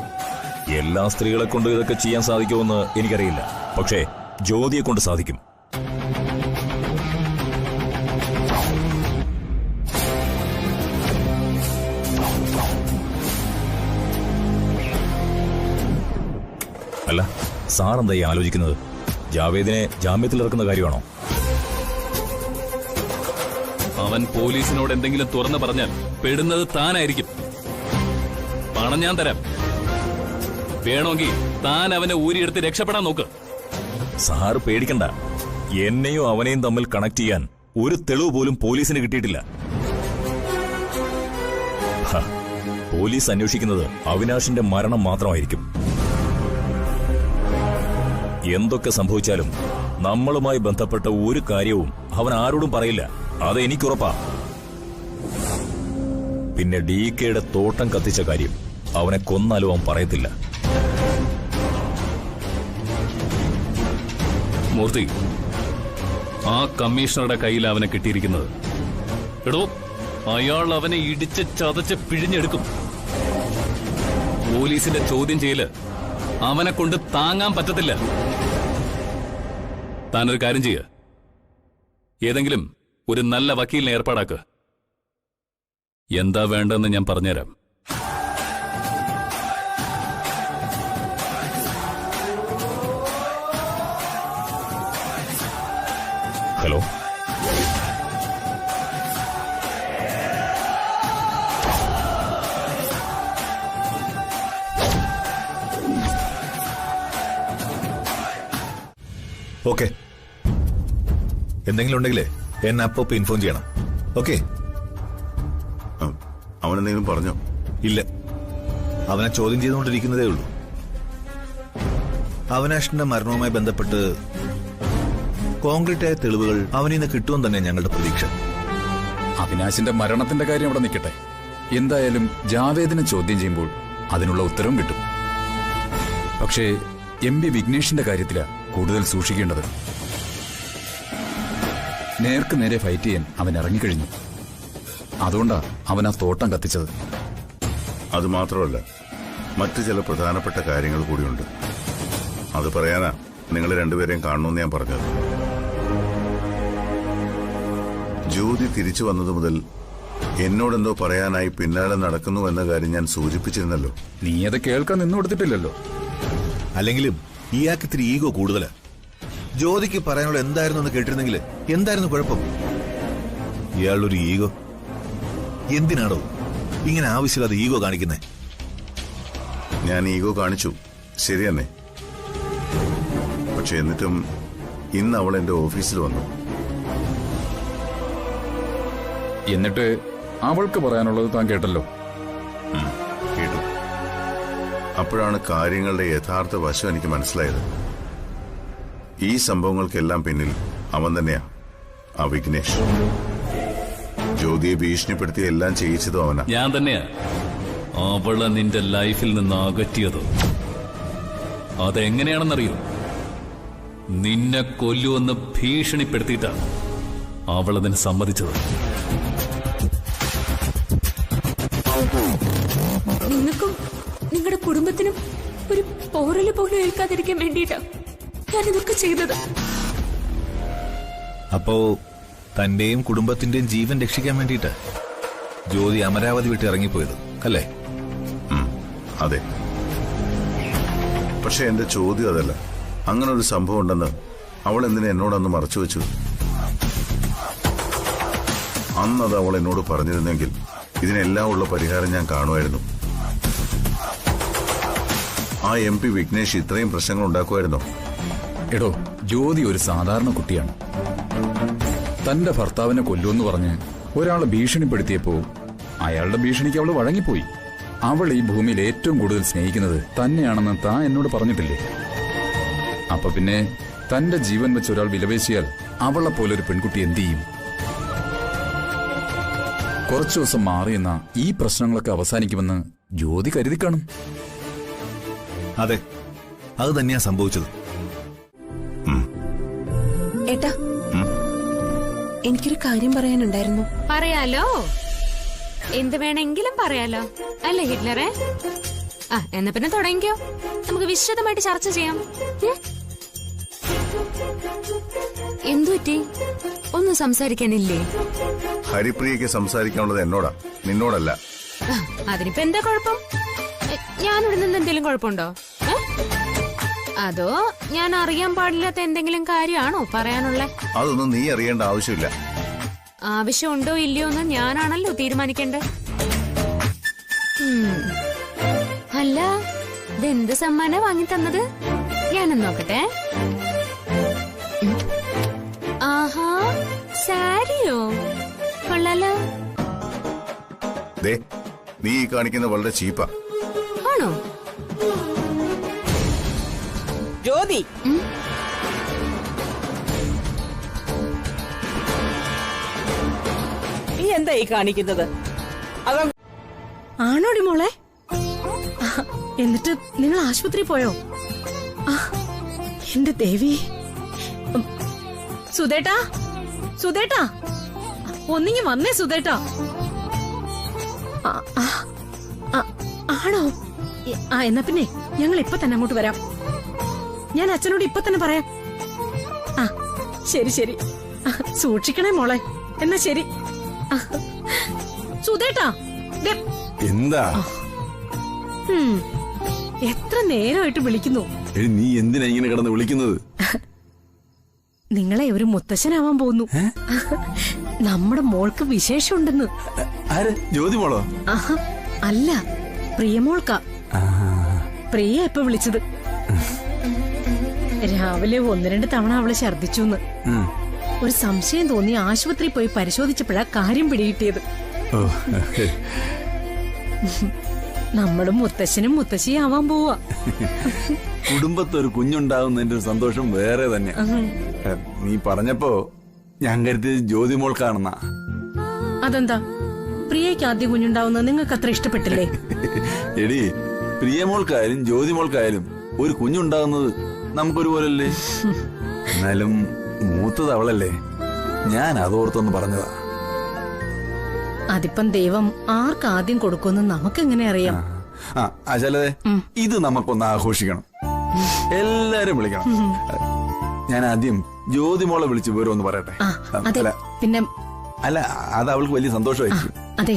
എല്ലാ സ്ത്രീകളെ കൊണ്ട് ഇതൊക്കെ ചെയ്യാൻ സാധിക്കുമെന്ന് എനിക്കറിയില്ല, പക്ഷേ ജ്യോതിയെ കൊണ്ട് സാധിക്കും. അല്ല, സാറെന്താ ഈ ആലോചിക്കുന്നത്? ജാവേദിനെ ജാമ്യത്തിലിറക്കുന്ന കാര്യമാണോ? അവൻ പോലീസിനോട് എന്തെങ്കിലും തുറന്നു പറഞ്ഞാൽ പെടുന്നത് താനായിരിക്കും. പണം ഞാൻ തരാം. വേണമെങ്കിൽ താൻ അവനെ ഊരിയെടുത്ത് രക്ഷപ്പെടാൻ നോക്ക്. സാറ് പേടിക്കണ്ട. എന്നെയും അവനെയും തമ്മിൽ കണക്ട് ചെയ്യാൻ ഒരു തെളിവ് പോലും പോലീസിന് കിട്ടിയിട്ടില്ല. പോലീസ് അന്വേഷിക്കുന്നത് അവിനാഷിന്റെ മരണം മാത്രമായിരിക്കും. എന്തൊക്കെ സംഭവിച്ചാലും നമ്മളുമായി ബന്ധപ്പെട്ട ഒരു കാര്യവും അവൻ ആരോടും പറയില്ല. അത് എനിക്കുറപ്പാ. പിന്നെ DKയുടെ തോട്ടം കത്തിച്ച കാര്യം അവനെ കൊന്നാലും അവൻ പറയത്തില്ല. മൂർത്തി, ആ കമ്മീഷണറുടെ കയ്യിൽ അവനെ കിട്ടിയിരിക്കുന്നത്. എടോ, അയാൾ അവനെ ഇടിച്ച് ചതച്ച് പിഴിഞ്ഞെടുക്കും. പോലീസിന്റെ ചോദ്യം ചെയ്യല് അവനെ കൊണ്ട് താങ്ങാൻ പറ്റത്തില്ല. താനൊരു കാര്യം ചെയ്യ, ഏതെങ്കിലും ഒരു നല്ല വക്കീലിനെ ഏർപ്പാടാക്ക്. എന്താ വേണ്ടെന്ന് ഞാൻ പറഞ്ഞുതരാം. ഹലോ, ഓക്കെ, എന്തെങ്കിലും ഉണ്ടെങ്കിലേ എന്നെ അപ്പൊ ഇൻഫോം ചെയ്യണം. ഓക്കെ? അവനെന്തെങ്കിലും പറഞ്ഞോ? ഇല്ല, അവനെ ചോദ്യം ചെയ്തുകൊണ്ടിരിക്കുന്നതേ ഉള്ളൂ. അവിനാഷിന്റെ മരണവുമായി ബന്ധപ്പെട്ട് കോൺക്രീറ്റായ തെളിവുകൾ അവനിൽ നിന്ന് കിട്ടുമെന്ന് തന്നെ ഞങ്ങളുടെ പ്രതീക്ഷ. അവിനാശിന്റെ മരണത്തിന്റെ കാര്യം അവിടെ നിൽക്കട്ടെ. എന്തായാലും ജാവേദിനെ ചോദ്യം ചെയ്യുമ്പോൾ അതിനുള്ള ഉത്തരവും കിട്ടും. പക്ഷേ MP വിഘ്നേഷിന്റെ കാര്യത്തിലാ കൂടുതൽ സൂക്ഷിക്കേണ്ടത്. നേർക്ക് നേരെ ഫൈറ്റ് ചെയ്യാൻ അവൻ ഇറങ്ങിക്കഴിഞ്ഞു. അതുകൊണ്ടാ അവൻ ആ തോട്ടം കത്തിച്ചത്. അത് മാത്രമല്ല, മറ്റു ചില പ്രധാനപ്പെട്ട കാര്യങ്ങൾ കൂടിയുണ്ട്. അത് പറയാനാ നിങ്ങൾ രണ്ടുപേരെയും കാണണമെന്ന് ഞാൻ പറഞ്ഞത്. ജ്യോതി തിരിച്ചു വന്നതു മുതൽ എന്നോടെന്തോ പറയാനായി പിന്നാലെ നടക്കുന്നു എന്ന കാര്യം ഞാൻ സൂചിപ്പിച്ചിരുന്നല്ലോ. നീ അത് കേൾക്കാൻ നിന്നു കൊടുത്തിട്ടില്ലല്ലോ. അല്ലെങ്കിലും ഇയാൾക്ക് ഇത്തിരി ഈഗോ കൂടുതലാ. ജ്യോതിക്ക് പറയാനുള്ള എന്തായിരുന്നു എന്ന് കേട്ടിരുന്നെങ്കിൽ എന്തായിരുന്നു കുഴപ്പം? ഇയാളൊരു ഈഗോ. എന്തിനാണോ ഇങ്ങനെ ആവശ്യമില്ലാതെ ഈഗോ കാണിക്കുന്നേ? ഞാൻ ഈഗോ കാണിച്ചു, ശരി തന്നെ. പക്ഷെ എന്നിട്ടും ഇന്ന് അവൾ എന്റെ ഓഫീസിൽ വന്നു. എന്നിട്ട് അവൾക്ക് പറയാനുള്ളത് താൻ കേട്ടല്ലോ. കേട്ടു. അപ്പോഴാണ് കാര്യങ്ങളുടെ യഥാർത്ഥ വശം എനിക്ക് മനസ്സിലായത്. ഈ സംഭവങ്ങൾക്കെല്ലാം പിന്നിൽ അവൻ തന്നെയാ, ആ വിഘ്നേഷ്. ജ്യോതിയെ ഭീഷണിപ്പെടുത്തി എല്ലാം ചെയ്യിച്ചതും അവനാ. ഞാൻ തന്നെയാ അവളെ നിന്റെ ലൈഫിൽ നിന്ന് അകറ്റിയത്. അതെങ്ങനെയാണെന്നറിയോ? നിന്നെ കൊല്ലുമെന്ന് ഭീഷണിപ്പെടുത്തിയിട്ടാ അവളതിന് സമ്മതിച്ചത്. നിങ്ങൾക്കും നിങ്ങളുടെ കുടുംബത്തിനും ഒരു പോറല് പോലും ഏൽക്കാതിരിക്കാൻ വേണ്ടിയിട്ടാ ഞാനിതൊക്കെ ചെയ്തത്. അപ്പോ തന്റെയും കുടുംബത്തിന്റെയും ജീവൻ രക്ഷിക്കാൻ വേണ്ടിയിട്ട് ജ്യോതി അമരാവതി വിട്ട് ഇറങ്ങിപ്പോയത് അല്ലേ? അതെ. പക്ഷെ എന്റെ ചോദ്യം അതല്ല. അങ്ങനെ ഒരു സംഭവം ഉണ്ടെന്ന് അവൾ എന്തിനാ എന്നോടന്ന് മറച്ചു വെച്ചു? അന്നത് അവൾ എന്നോട് പറഞ്ഞിരുന്നെങ്കിൽ ഇതിനെല്ലാം ഉള്ള പരിഹാരം ഞാൻ കാണുമായിരുന്നു. ആ MP വിഘ്നേഷ് ഇത്രയും പ്രശ്നങ്ങൾ ഉണ്ടാക്കുമായിരുന്നോ? എടോ, ജ്യോതി ഒരു സാധാരണ കുട്ടിയാണ്. തന്റെ ഭർത്താവിനെ കൊല്ലുമെന്ന് പറഞ്ഞ് ഒരാളെ ഭീഷണിപ്പെടുത്തിയപ്പോ അയാളുടെ ഭീഷണിക്ക് അവള് വഴങ്ങിപ്പോയി. അവൾ ഈ ഭൂമിയിൽ ഏറ്റവും കൂടുതൽ സ്നേഹിക്കുന്നത് തന്നെയാണെന്ന് താൻ എന്നോട് പറഞ്ഞിട്ടില്ലേ? അപ്പൊ പിന്നെ തന്റെ ജീവൻ വെച്ച് ഒരാൾ വിലപേശിയാൽ അവളെ പോലൊരു പെൺകുട്ടി എന്ത് ചെയ്യും? കുറച്ചു ദിവസം മാറിയെന്ന ഈ പ്രശ്നങ്ങളൊക്കെ അവസാനിക്കുമെന്ന് ജ്യോതി കരുതി കാണും. അതെ, അത് തന്നെയാ സംഭവിച്ചത്. ഏട്ടാ, എനിക്കൊരു കാര്യം പറയാനുണ്ടായിരുന്നു. പറയാലോ, എന്ത് വേണമെങ്കിലും പറയാലോ, അല്ലേ ഹിറ്റ്ലറെ? എന്നാ പിന്നെ തുടങ്ങിക്കോ, നമുക്ക് വിശദമായിട്ട് ചർച്ച ചെയ്യാം. എന്തു പറ്റി? ഒന്നും സംസാരിക്കാനില്ലേ? ഹരിപ്രിയക്ക് സംസാരിക്കാനുള്ളത് എന്നോടാ, നിന്നോടല്ല. അതിനിപ്പോ എന്താ കുഴപ്പം? ഞാനിവിടെ നിന്ന് എന്തെങ്കിലും കുഴപ്പമുണ്ടോ? അതോ ഞാൻ അറിയാൻ പാടില്ലാത്ത എന്തെങ്കിലും കാര്യമാണോ പറയാനുള്ള? അതൊന്നും നീ അറിയേണ്ട ആവശ്യമില്ല. ആവശ്യമുണ്ടോ ഇല്ലയോ എന്ന് ഞാനാണല്ലോ തീരുമാനിക്കേണ്ടത്. അല്ല, ഇതെന്ത് സമ്മാനാ വാങ്ങി തന്നത്? ഞാനൊന്ന് നോക്കട്ടെ. ആഹാ, സാരിയോ? കൊള്ളാലോ. നീ ഈ കാണിക്കുന്ന വളരെ ചീപ്പാ. ആണോ? ജ്യോതി, നീ എന്താ ഈ കാണിക്കുന്നത്? അതോ ആണോടി മോളെ? എന്നിട്ട് നിങ്ങൾ ആശുപത്രി പോയോ? എന്റെ ദേവി. സുധേട്ടാ, സുധേട്ടാ, ഒന്നിങ്ങി വന്നേ സുധേട്ടാ. ആണോ? എന്നാ പിന്നെ ഞങ്ങൾ ഇപ്പൊ തന്നെ അങ്ങോട്ട് വരാം. ഞാൻ അച്ഛനോട് ഇപ്പൊ തന്നെ പറയാം. ശരി ശരി, സൂക്ഷിക്കണേ മോളെ. എന്നാ ശരി. സുധേട്ടാ, എന്താ? എത്ര നേരമായിട്ട് വിളിക്കുന്നു. നീ എന്തിനാ ഇങ്ങനെ കിടന്ന് വിളിക്കുന്നത്? നിങ്ങളെ ഒരു മുത്തശ്ശനാവാൻ പോകുന്നു. നമ്മുടെ മോൾക്ക് വിശേഷമുണ്ടെന്ന്. ജ്യോതി മോളോ? അല്ല, പ്രിയമോൾക്കാ. പ്രിയ ഇപ്പൊ വിളിച്ചത്. രാവിലെ 1-2 തവണ അവള് ഛർദിച്ചു. ഒരു സംശയം തോന്നി ആശുപത്രി പോയി പരിശോധിച്ചപ്പോഴാ കാര്യം പിടികിട്ടിയത്. നമ്മുടെ മുത്തശ്ശനും മുത്തശ്ശിയും ആവാൻ പോവാ. കുടുംബത്തൊരു കുഞ്ഞുണ്ടാവുന്നതിന്റെ ഒരു സന്തോഷം വേറെ തന്നെ. നീ പറഞ്ഞപ്പോ ഞാൻ കരുതിയത് ജ്യോതി മോൾക്കാണെന്നാ. അതെന്താ? പ്രിയയ്ക്ക് ആദ്യം കുഞ്ഞുണ്ടാവുന്നത് നിങ്ങൾക്ക് അത്ര ഇഷ്ടപ്പെട്ടില്ലേ? എടി, പ്രിയമോൾക്കായാലും ജ്യോതി മോൾക്കായാലും ഒരു കുഞ്ഞുണ്ടാകുന്നത് നമുക്കൊരുപോലല്ലേ. എന്നാലും മൂത്തത് അവളല്ലേ. ഞാൻ അതോർത്തൊന്ന് പറഞ്ഞതാ. അതിപ്പം ദൈവം ആർക്കാദ്യം കൊടുക്കുമെന്ന് നമുക്കെങ്ങനെ അറിയാം? അചലതെ, ഇത് നമുക്കൊന്ന് ആഘോഷിക്കണം. എല്ലാരും വിളിക്കണം. ഞാൻ ആദ്യം ജ്യോതി മോളെ വിളിച്ച് വിവരമൊന്ന് പറയട്ടെ. പിന്നെ അല്ല, അത് അവൾക്ക് വലിയ സന്തോഷമായിരിക്കും. അതെ,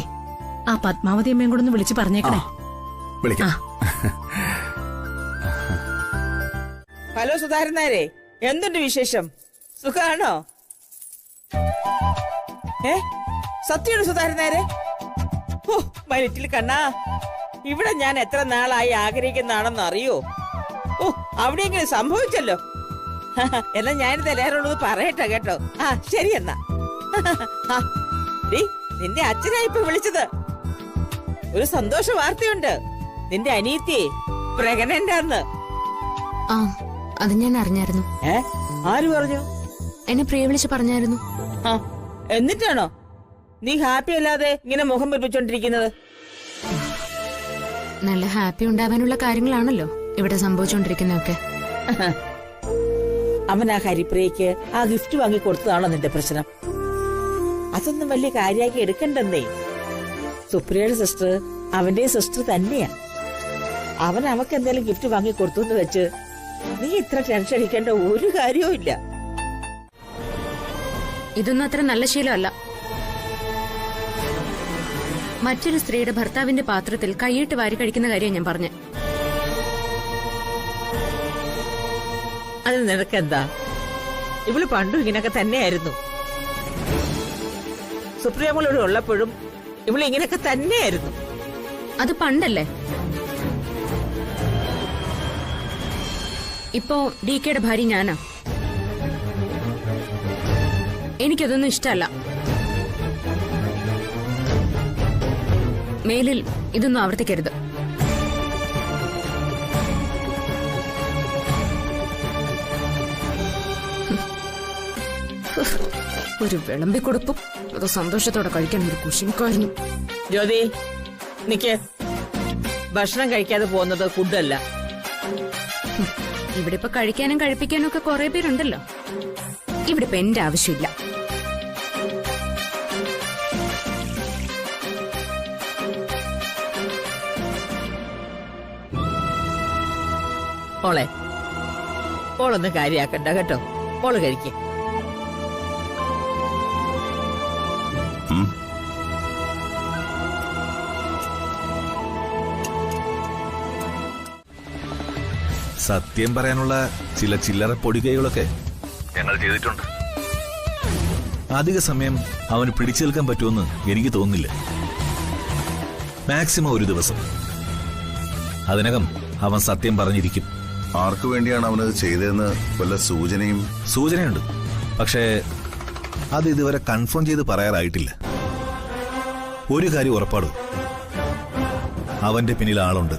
ആ പത്മാവതി അമ്മയും കൂടെ ഒന്ന് വിളിച്ച് പറഞ്ഞേക്കണേ. വിളിക്കാം. ഹലോ സുധാകരൻ നായരെ, എന്തുണ്ട് വിശേഷം? സുഖാണോ? സത്യമാണ് സുധാകരൻ നായരെ? ഓ മരിറ്റിൽ കണ്ണാ, ഇവിടെ ഞാൻ എത്ര നാളായി ആഗ്രഹിക്കുന്നതാണെന്ന് അറിയോ? ഓ, അവിടെയെങ്കിലും സംഭവിച്ചല്ലോ. എന്നാ ഞാനിത് എല്ലാവരോടൊന്ന് പറയട്ടെ കേട്ടോ. ശരി എന്നാ. നിന്റെ അച്ഛനാ ഇപ്പൊ വിളിച്ചത്. ഒരു സന്തോഷ വാർത്തയുണ്ട്. നിന്റെ അനിയത്തിയെ പ്രഗ്നന്റാന്ന്. അത് ഞാൻ അറിഞ്ഞായിരുന്നു. ആര് പറഞ്ഞു? എന്നെ പ്രിയ വിളിച്ച് പറഞ്ഞായിരുന്നു. എന്നിട്ടാണോ നീ ഹാപ്പി അല്ലാതെ ഇങ്ങനെ മുഖം പിടിപ്പിച്ചോണ്ടിരിക്കുന്നത്? നല്ല ഹാപ്പി ഉണ്ടാവാനുള്ള കാര്യങ്ങളാണല്ലോ ഇവിടെ സംഭവിച്ചോണ്ടിരിക്കുന്നതൊക്കെ. അവൻ ആ ഹരിപ്രിയക്ക് ആ ഗിഫ്റ്റ് വാങ്ങി കൊടുത്തതാണോ നിന്റെ പ്രശ്നം? അതൊന്നും വലിയ കാര്യമാക്കി എടുക്കണ്ടെന്നേ. സുപ്രിയയുടെ സിസ്റ്റർ അവന്റെ സിസ്റ്റർ തന്നെയാ. അവൻ അവക്ക് എന്തെങ്കിലും ഗിഫ്റ്റ് വാങ്ങി കൊടുത്തു എന്ന് വെച്ച് നീ ഇത്ര ടെൻഷൻ അടിക്കേണ്ട ഒരു കാര്യവും ഇല്ല. ഇതൊന്നും അത്ര നല്ല ശീലമല്ല. മറ്റൊരു സ്ത്രീയുടെ ഭർത്താവിന്റെ പാത്രത്തിൽ കൈയിട്ട് വാരി കഴിക്കുന്ന കാര്യം ഞാൻ പറഞ്ഞ. അത് നിനക്കെന്താ? ഇവള് പണ്ടും ഇങ്ങനെയൊക്കെ തന്നെയായിരുന്നു. സുപ്രിയമോളോട് ഉള്ളപ്പോഴും ഇവള് ഇങ്ങനെയൊക്കെ തന്നെയായിരുന്നു. അത് പണ്ടല്ലേ. ഇപ്പോ DKയുടെ ഭാര്യ ഞാനാ. എനിക്കതൊന്നും ഇഷ്ടമല്ല. മേലിൽ ഇതൊന്നും ആവർത്തിക്കരുത്. ഒരു വിളമ്പിക്കൊടുപ്പും അത് സന്തോഷത്തോടെ കഴിക്കാൻ ഒരു കുശിനിക്കാരനും. ജ്യോതി, നിക്ക്. ഭക്ഷണം കഴിക്കാതെ പോകുന്നത് ഫുഡല്ല. ഇവിടെ ഇപ്പൊ കഴിക്കാനും കഴിപ്പിക്കാനും ഒക്കെ കുറെ പേരുണ്ടല്ലോ. ഇവിടെ ഇപ്പൊ എന്റെ ആവശ്യമില്ല. മോളെ, മോളൊന്നും കാര്യാക്കണ്ട കേട്ടോ. മോള് കഴിക്ക. സത്യം പറയാനുള്ള ചില ചില്ലറ പൊടികൈകളൊക്കെ ഞങ്ങൾ ചെയ്തിട്ടുണ്ട്. അധിക സമയം അവന് പിടിച്ചു നിൽക്കാൻ പറ്റുമെന്ന് എനിക്ക് തോന്നുന്നില്ല. മാക്സിമം ഒരു ദിവസം. അതിനകം അവൻ സത്യം പറഞ്ഞിരിക്കും. ആർക്കു വേണ്ടിയാണ് അവനത് ചെയ്തതെന്ന് വല്ല സൂചനയുണ്ട്. പക്ഷേ അത് ഇതുവരെ കൺഫേം ചെയ്ത് പറയാറായിട്ടില്ല. ഒരു കാര്യം ഉറപ്പാടും, അവന്റെ പിന്നിൽ ആളുണ്ട്.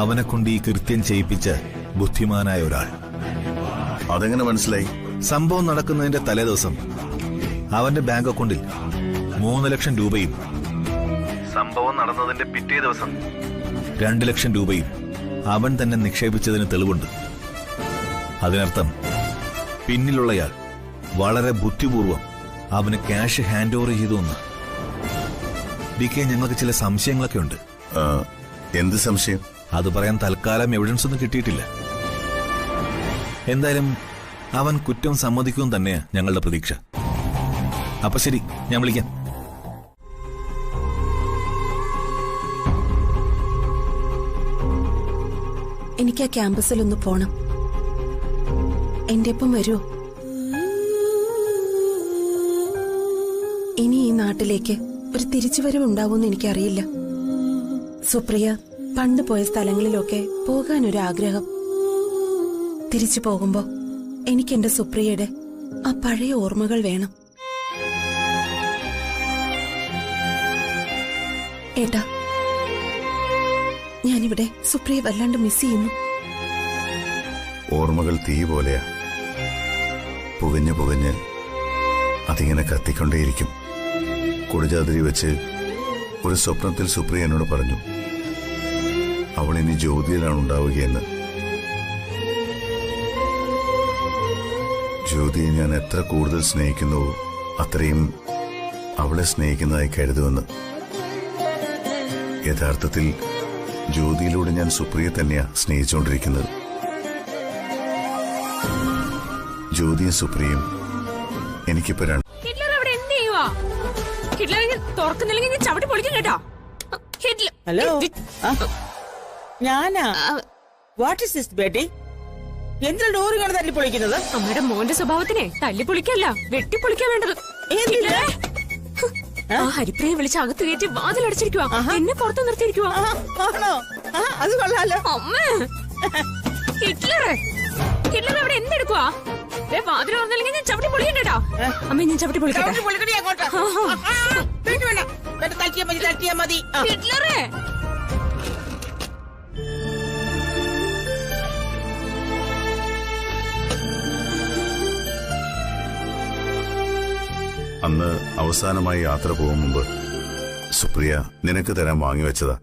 അവനെ കൊണ്ട് ഈ കൃത്യം ചെയ്യിപ്പിച്ച ബുദ്ധിമാനായ ഒരാൾ. അതെങ്ങനെ മനസ്സിലായി? സംഭവം നടക്കുന്നതിന്റെ തലേദിവസം അവന്റെ ബാങ്ക് അക്കൗണ്ടിൽ 3 ലക്ഷം രൂപയും സംഭവം നടന്നതിന്റെ പിറ്റേ ദിവസം 2 ലക്ഷം രൂപയും അവൻ തന്നെ നിക്ഷേപിച്ചതിന് തെളിവുണ്ട്. അതിനർത്ഥം പിന്നിലുള്ളയാൾ വളരെ ബുദ്ധിപൂർവം അവന് ക്യാഷ് ഹാൻഡ് ഓവർ ചെയ്തു എന്ന്. DK, ഞങ്ങൾക്ക് ചില സംശയങ്ങളൊക്കെ ഉണ്ട്. എന്ത് സംശയം? അത് പറയാൻ തൽക്കാലം എവിഡൻസ് ഒന്നും കിട്ടിയിട്ടില്ല. എന്തായാലും അവൻ കുറ്റം സമ്മതിക്കും തന്നെയാ ഞങ്ങളുടെ പ്രതീക്ഷ. അപ്പൊ ശരി, ഞാൻ വിളിക്കാം. എനിക്ക് ആ ക്യാമ്പസിലൊന്ന് പോണം. എന്റെ ഒപ്പം വരുമോ? ഇനി ഈ നാട്ടിലേക്ക് ഒരു തിരിച്ചുവരവ് ഉണ്ടാവുമെന്ന് എനിക്കറിയില്ല. സുപ്രിയ പണ്ട് പോയ സ്ഥലങ്ങളിലൊക്കെ പോകാനൊരാഗ്രഹം. തിരിച്ചു പോകുമ്പോ എനിക്ക് എന്റെ സുപ്രിയയുടെ ആ പഴയ ഓർമ്മകൾ വേണം. ഏട്ടാ, ഞാനിവിടെ സുപ്രിയ വല്ലാണ്ട് മിസ് ചെയ്യുന്നു. ഓർമ്മകൾ തീ പോലെയാ, പുകഞ്ഞ് പുകഞ്ഞ് അതിങ്ങനെ കത്തിക്കൊണ്ടേയിരിക്കും. കുടജാതിരി വെച്ച് ഒരു സ്വപ്നത്തിൽ സുപ്രിയ എന്നോട് പറഞ്ഞു, അവൾ ഇനി ജ്യോതിയിലാണ് ഉണ്ടാവുകയെന്ന്. ജ്യോതിയെ ഞാൻ എത്ര കൂടുതൽ സ്നേഹിക്കുന്നുവോ അത്രയും അവളെ സ്നേഹിക്കുന്നതായി കരുതുമെന്ന്. യഥാർത്ഥത്തിൽ ജ്യോതിയിലൂടെ ഞാൻ സുപ്രിയെ തന്നെയാ സ്നേഹിച്ചുകൊണ്ടിരിക്കുന്നത്. ജ്യോതിയും സുപ്രിയയും എനിക്കിപ്പോ ഹലോ, ഞാനാ. What is this Beti? എന്തിനാ ഡോറുകൾ തല്ലി പൊളിക്കുന്നത്? അമ്മയുടെ മോന്റെ സ്വഭാവത്തിനെ തല്ലി പൊളിക്കല്ല, വെട്ടിപ്പൊളിക്കാൻ വേണ്ടത്. ആ ഹരിപ്രിയെ വിളിച്ച് അകത്ത് കയറ്റി വാതിലടച്ചിരിക്കുവാ, എന്നെ പുറത്തു നിർത്തിയിരിക്കുവാ. അത് കൊള്ളാലോ. അമ്മേ, ഹിറ്റ്ലറെ അവിടെ എന്തെടുക്കുവാ? വാതിൽ തുറന്നില്ലെങ്കിൽ ഞാൻ ചവിട്ടി പൊളിക്കണ്ടോ? അമ്മ, ഞാൻ ചവിട്ടി പൊളിക്കട്ടെ. ഹിറ്റ്ലറെ, അന്ന് അവസാനമായി യാത്ര പോകും മുമ്പ് സുപ്രിയ നിനക്ക് തരാൻ വാങ്ങിവെച്ചതാ.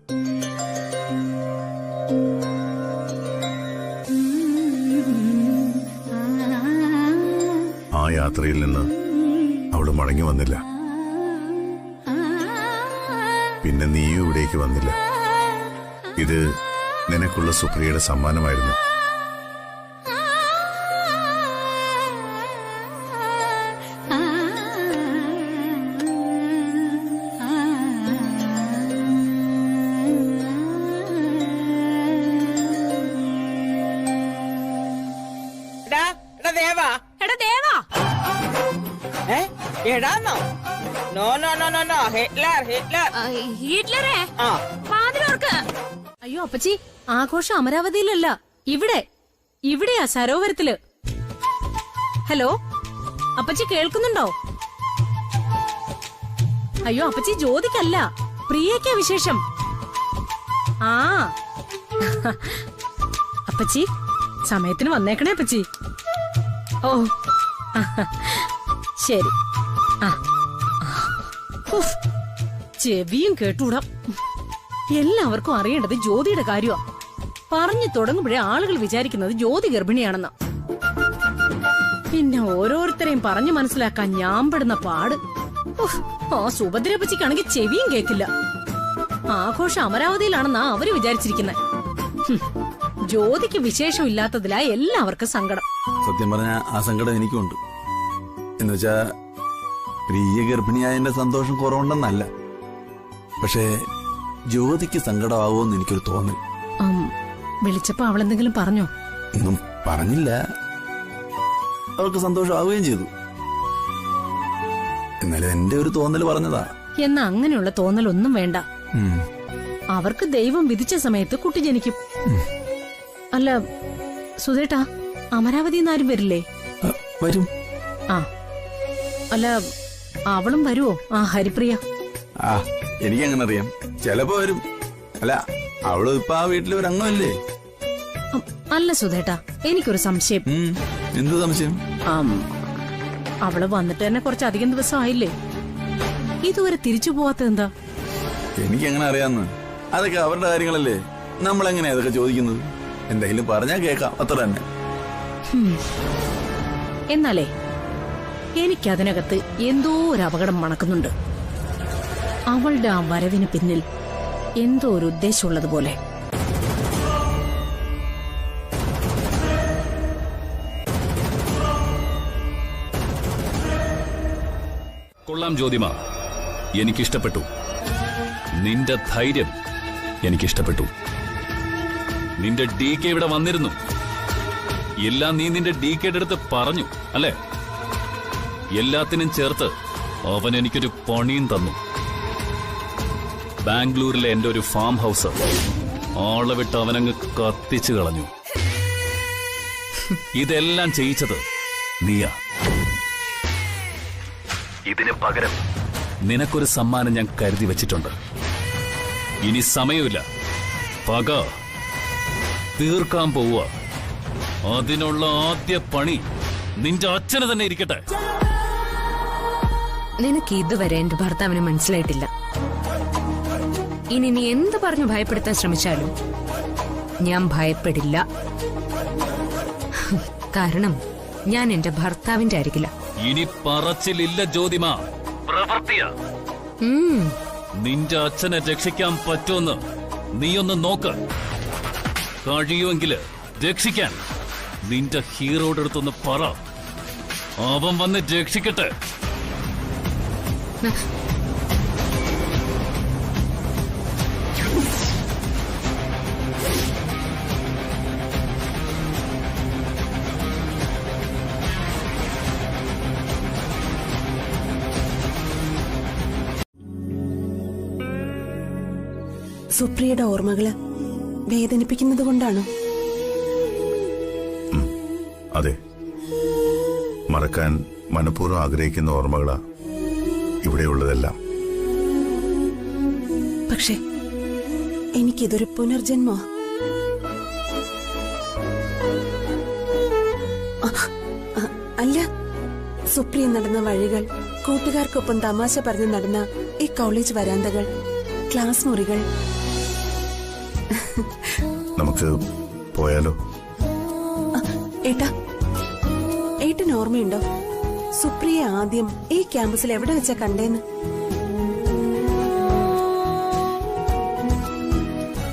ആ യാത്രയിൽ നിന്ന് അവള് മടങ്ങി വന്നില്ല. പിന്നെ നീയും ഇവിടേക്ക് വന്നില്ല. ഇത് നിനക്കുള്ള സുപ്രിയയുടെ സമ്മാനമായിരുന്നു. അയ്യോ അപ്പച്ചി, ആഘോഷം അമരാവതിയിലല്ല, ഇവിടെയാ സരോവരത്തില്. ഹലോ അപ്പച്ചി, കേൾക്കുന്നുണ്ടോ? അയ്യോ അപ്പച്ചി, ജ്യോതിക്കല്ല, പ്രിയക്കാ വിശേഷം. ആ അപ്പച്ചി, സമയത്തിന് വന്നേക്കണേ അപ്പച്ചി. ഓ ശരി. ചെവിയും കേട്ടൂടാ. എല്ലാവർക്കും അറിയേണ്ടത് ജ്യോതിയുടെ കാര്യമാ. പറഞ്ഞു തുടങ്ങുമ്പോഴേ ആളുകൾ വിചാരിക്കുന്നത് ജ്യോതി ഗർഭിണിയാണെന്ന. പിന്നെ ഓരോരുത്തരെയും പറഞ്ഞു മനസ്സിലാക്കാൻ ഞാൻ പെടുന്ന പാട്. ആ സുഭദ്രപ്പച്ചിക്കാണെങ്കിൽ ചെവിയും കേക്കില്ല. ആഘോഷം അമരാവതിയിലാണെന്നാ അവര് വിചാരിച്ചിരിക്കുന്നത്. ജ്യോതിക്ക് വിശേഷമില്ലാത്തതിലാ എല്ലാവർക്കും സങ്കടം. സത്യം പറഞ്ഞ ആ സങ്കടം എനിക്കുണ്ട്. എന്നുവെച്ചാ പ്രിയ ഗർഭിണിയായതിന്റെ സന്തോഷം കുറവുണ്ടെന്നല്ല, പക്ഷേ ജ്യോതിക്ക് സങ്കടമാവുമെന്ന് എനിക്കൊരു തോന്നൽ. വിളിച്ചപ്പോ അവളെന്തെങ്കിലും പറഞ്ഞോ? ഒന്നും പറഞ്ഞില്ല. അവൾക്ക് സന്തോഷമാവുകയും ചെയ്തു. എന്നാലും എന്റെ ഒരു തോന്നൽ പറഞ്ഞതാ. എന്നാ അങ്ങനെയുള്ള തോന്നലൊന്നും വേണ്ട. അവർക്ക് ദൈവം വിധിച്ച സമയത്ത് കുട്ടി ജനിക്കും. അല്ല സുധേട്ടാ, അമരാവതിന്ന് ആരും വരില്ലേ? വരും. ആ അല്ല, അവളും വരുവോ? ആ ഹരിപ്രിയ എനിക്കങ്ങനെ അറിയാം. ചിലപ്പോ വരും. അല്ല, അവള് ഇപ്പൊ ആ വീട്ടിലെ ഒരു അംഗമല്ലേ? അല്ല സുധേട്ടാ, എനിക്കൊരു സംശയം. എന്ത് സംശയം? അവള് വന്നിട്ട് തന്നെ കുറച്ചധികം ദിവസം ആയില്ലേ, ഇതുവരെ തിരിച്ചു പോവാത്ത എന്താ? എനിക്കെങ്ങനെ അറിയാന്ന്? അതൊക്കെ അവരുടെ കാര്യങ്ങളല്ലേ, നമ്മളെങ്ങനെയാ അതൊക്കെ ചോദിക്കുന്നത്? എന്തെങ്കിലും പറഞ്ഞാ കേക്കാം, അത്ര തന്നെ. എന്നാലേ എനിക്കതിനകത്ത് എന്തോ ഒരു അപകടം മണക്കുന്നുണ്ട്. അവളുടെ ആ വരവിന് പിന്നിൽ എന്തോ ഒരു ഉദ്ദേശമുള്ളതുപോലെ. കൊള്ളാം ജ്യോതിമ, എനിക്കിഷ്ടപ്പെട്ടു. നിന്റെ ധൈര്യം എനിക്കിഷ്ടപ്പെട്ടു. നിന്റെ ഡി കെ ഇവിടെ വന്നിരുന്നു, എല്ലാം നീ നിന്റെ ഡി കെയുടെ അടുത്ത് പറഞ്ഞു അല്ലേ? എല്ലാത്തിനും ചേർത്ത് അവൻ എനിക്കൊരു പണിയും തന്നു. ബാംഗ്ലൂരിലെ എന്റെ ഒരു ഫാം ഹൗസ് ആളെ വിട്ട് അവനങ്ങ് കത്തിച്ചു കളഞ്ഞു. ഇതെല്ലാം ചെയ്യിച്ചത് നീയാ. ഇതിന് പകരം നിനക്കൊരു സമ്മാനം ഞാൻ കരുതി വച്ചിട്ടുണ്ട്. ഇനി സമയമില്ല, പക തീർക്കാൻ പോവുക. അതിനുള്ള ആദ്യ പണി നിന്റെ അച്ഛന് തന്നെ ഇരിക്കട്ടെ. നിനക്ക് ഇതുവരെ എന്റെ ഭർത്താവിനെ മനസ്സിലായിട്ടില്ല. ഇനി നീ എന്ത് പറഞ്ഞു ഭയപ്പെടുത്താൻ ശ്രമിച്ചാലും ഞാൻ ഭയപ്പെടില്ല. കാരണം ഞാൻ എന്റെ ഭർത്താവിന്റെ അരികില. ഇനി പറച്ചിലില്ല ജ്യോതിമ, പ്രവർത്തിയാ. നിന്റെ അച്ഛനെ രക്ഷിക്കാൻ പറ്റുമെന്ന് നീയൊന്ന് നോക്ക്. കഴിയുമെങ്കില് രക്ഷിക്കാൻ നിന്റെ ഹീറോയുടെ അടുത്തൊന്ന് പറ. അവൻ വന്ന് രക്ഷിക്കട്ടെ. സുപ്രിയയുടെ ഓർമ്മകള് വേദനിപ്പിക്കുന്നത് കൊണ്ടാണോ? അതെ, മറക്കാൻ മനഃപൂർവ്വം ആഗ്രഹിക്കുന്ന ഓർമ്മകളാ ഇവിടെയുള്ളതെല്ലാം. പക്ഷെ എനിക്കിതൊരു പുനർജന്മോ? അല്ല, സുപ്രിയ നടന്ന വഴികൾ, കൂട്ടുകാർക്കൊപ്പം തമാശ പറഞ്ഞ് നടന്ന ഈ കോളേജ് വരാന്തകൾ, ക്ലാസ് മുറികൾ. നമുക്ക് പോയാലോ? ഏട്ടാ, ഏട്ടന് ഓർമ്മയുണ്ടോ സുപ്രിയ ആദ്യം ഈ ക്യാമ്പസിൽ എവിടെ വെച്ചാ കണ്ടേന്ന്?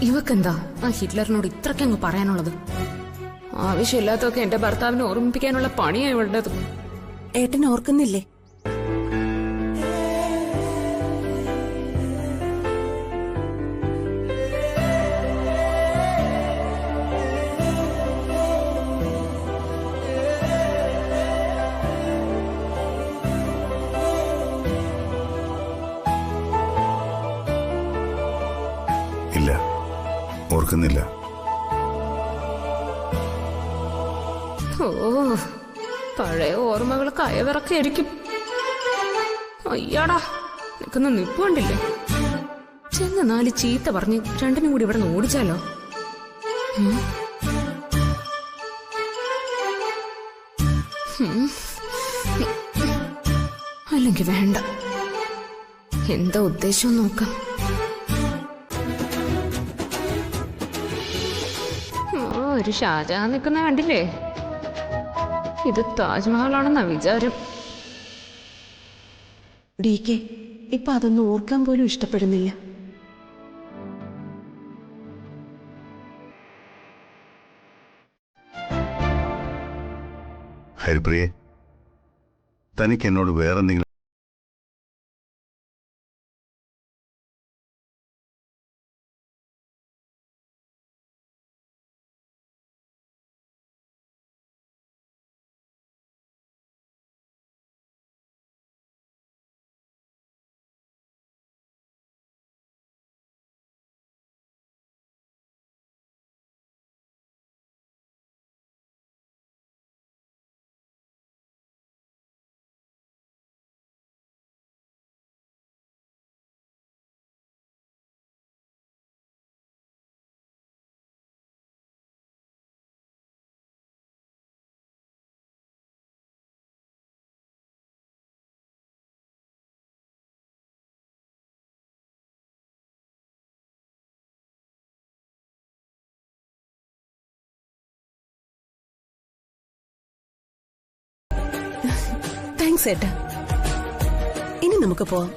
ഇവക്കെന്താ ആ ഹിറ്റ്ലറിനോട് ഇത്രയ്ക്കങ്ങ് പറയാനുള്ളത്? ആവശ്യമില്ലാത്തൊക്കെ എന്റെ ഭർത്താവിനെ ഓർമ്മിപ്പിക്കാനുള്ള പണിയാ ഇവളുടേത്. ഏട്ടൻ ഓർക്കുന്നില്ലേ? ഇല്ല, ഓർക്കുന്നില്ല. ഓ, പഴയ ഓർമ്മകൾ കയവിറക്കായിരിക്കും. അയ്യാടാ, നിൽക്കുന്ന നിപ്പ് കണ്ടില്ലേ? ചെന്ന് 4 ചീത്ത പറഞ്ഞ് രണ്ടിനും കൂടി ഇവിടെ നിന്ന് ഓടിച്ചാലോ? അല്ലെങ്കിൽ വേണ്ട, എന്താ ഉദ്ദേശം നോക്കാം. ഒരു ഷാജഹാൻ നിൽക്കുന്ന കണ്ടില്ലേ? ഇത് താജ്മഹലാണെന്നാ വിചാരം. ഡി കെ ഇപ്പൊ അതൊന്നും ഓർക്കാൻ പോലും ഇഷ്ടപ്പെടുന്നില്ല. ഹരിപ്രിയെ, തനിക്ക് എന്നോട് വേറെന്തെങ്കിലും താങ്ക്സ് ഏട്ടാ. ഇനി നമുക്ക് പോവാം.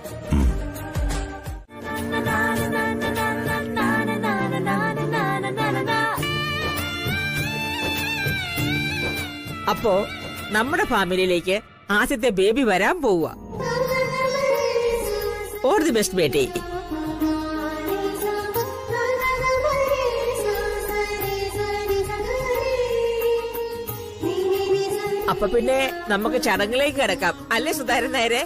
അപ്പോ നമ്മുടെ ഫാമിലിയിലേക്ക് ആദ്യത്തെ ബേബി വരാൻ പോവുക. All the best Beti. അപ്പൊ പിന്നെ നമുക്ക് ചടങ്ങിലേക്ക് കിടക്കാം, അല്ലേ സുധാരൻ നേരെ?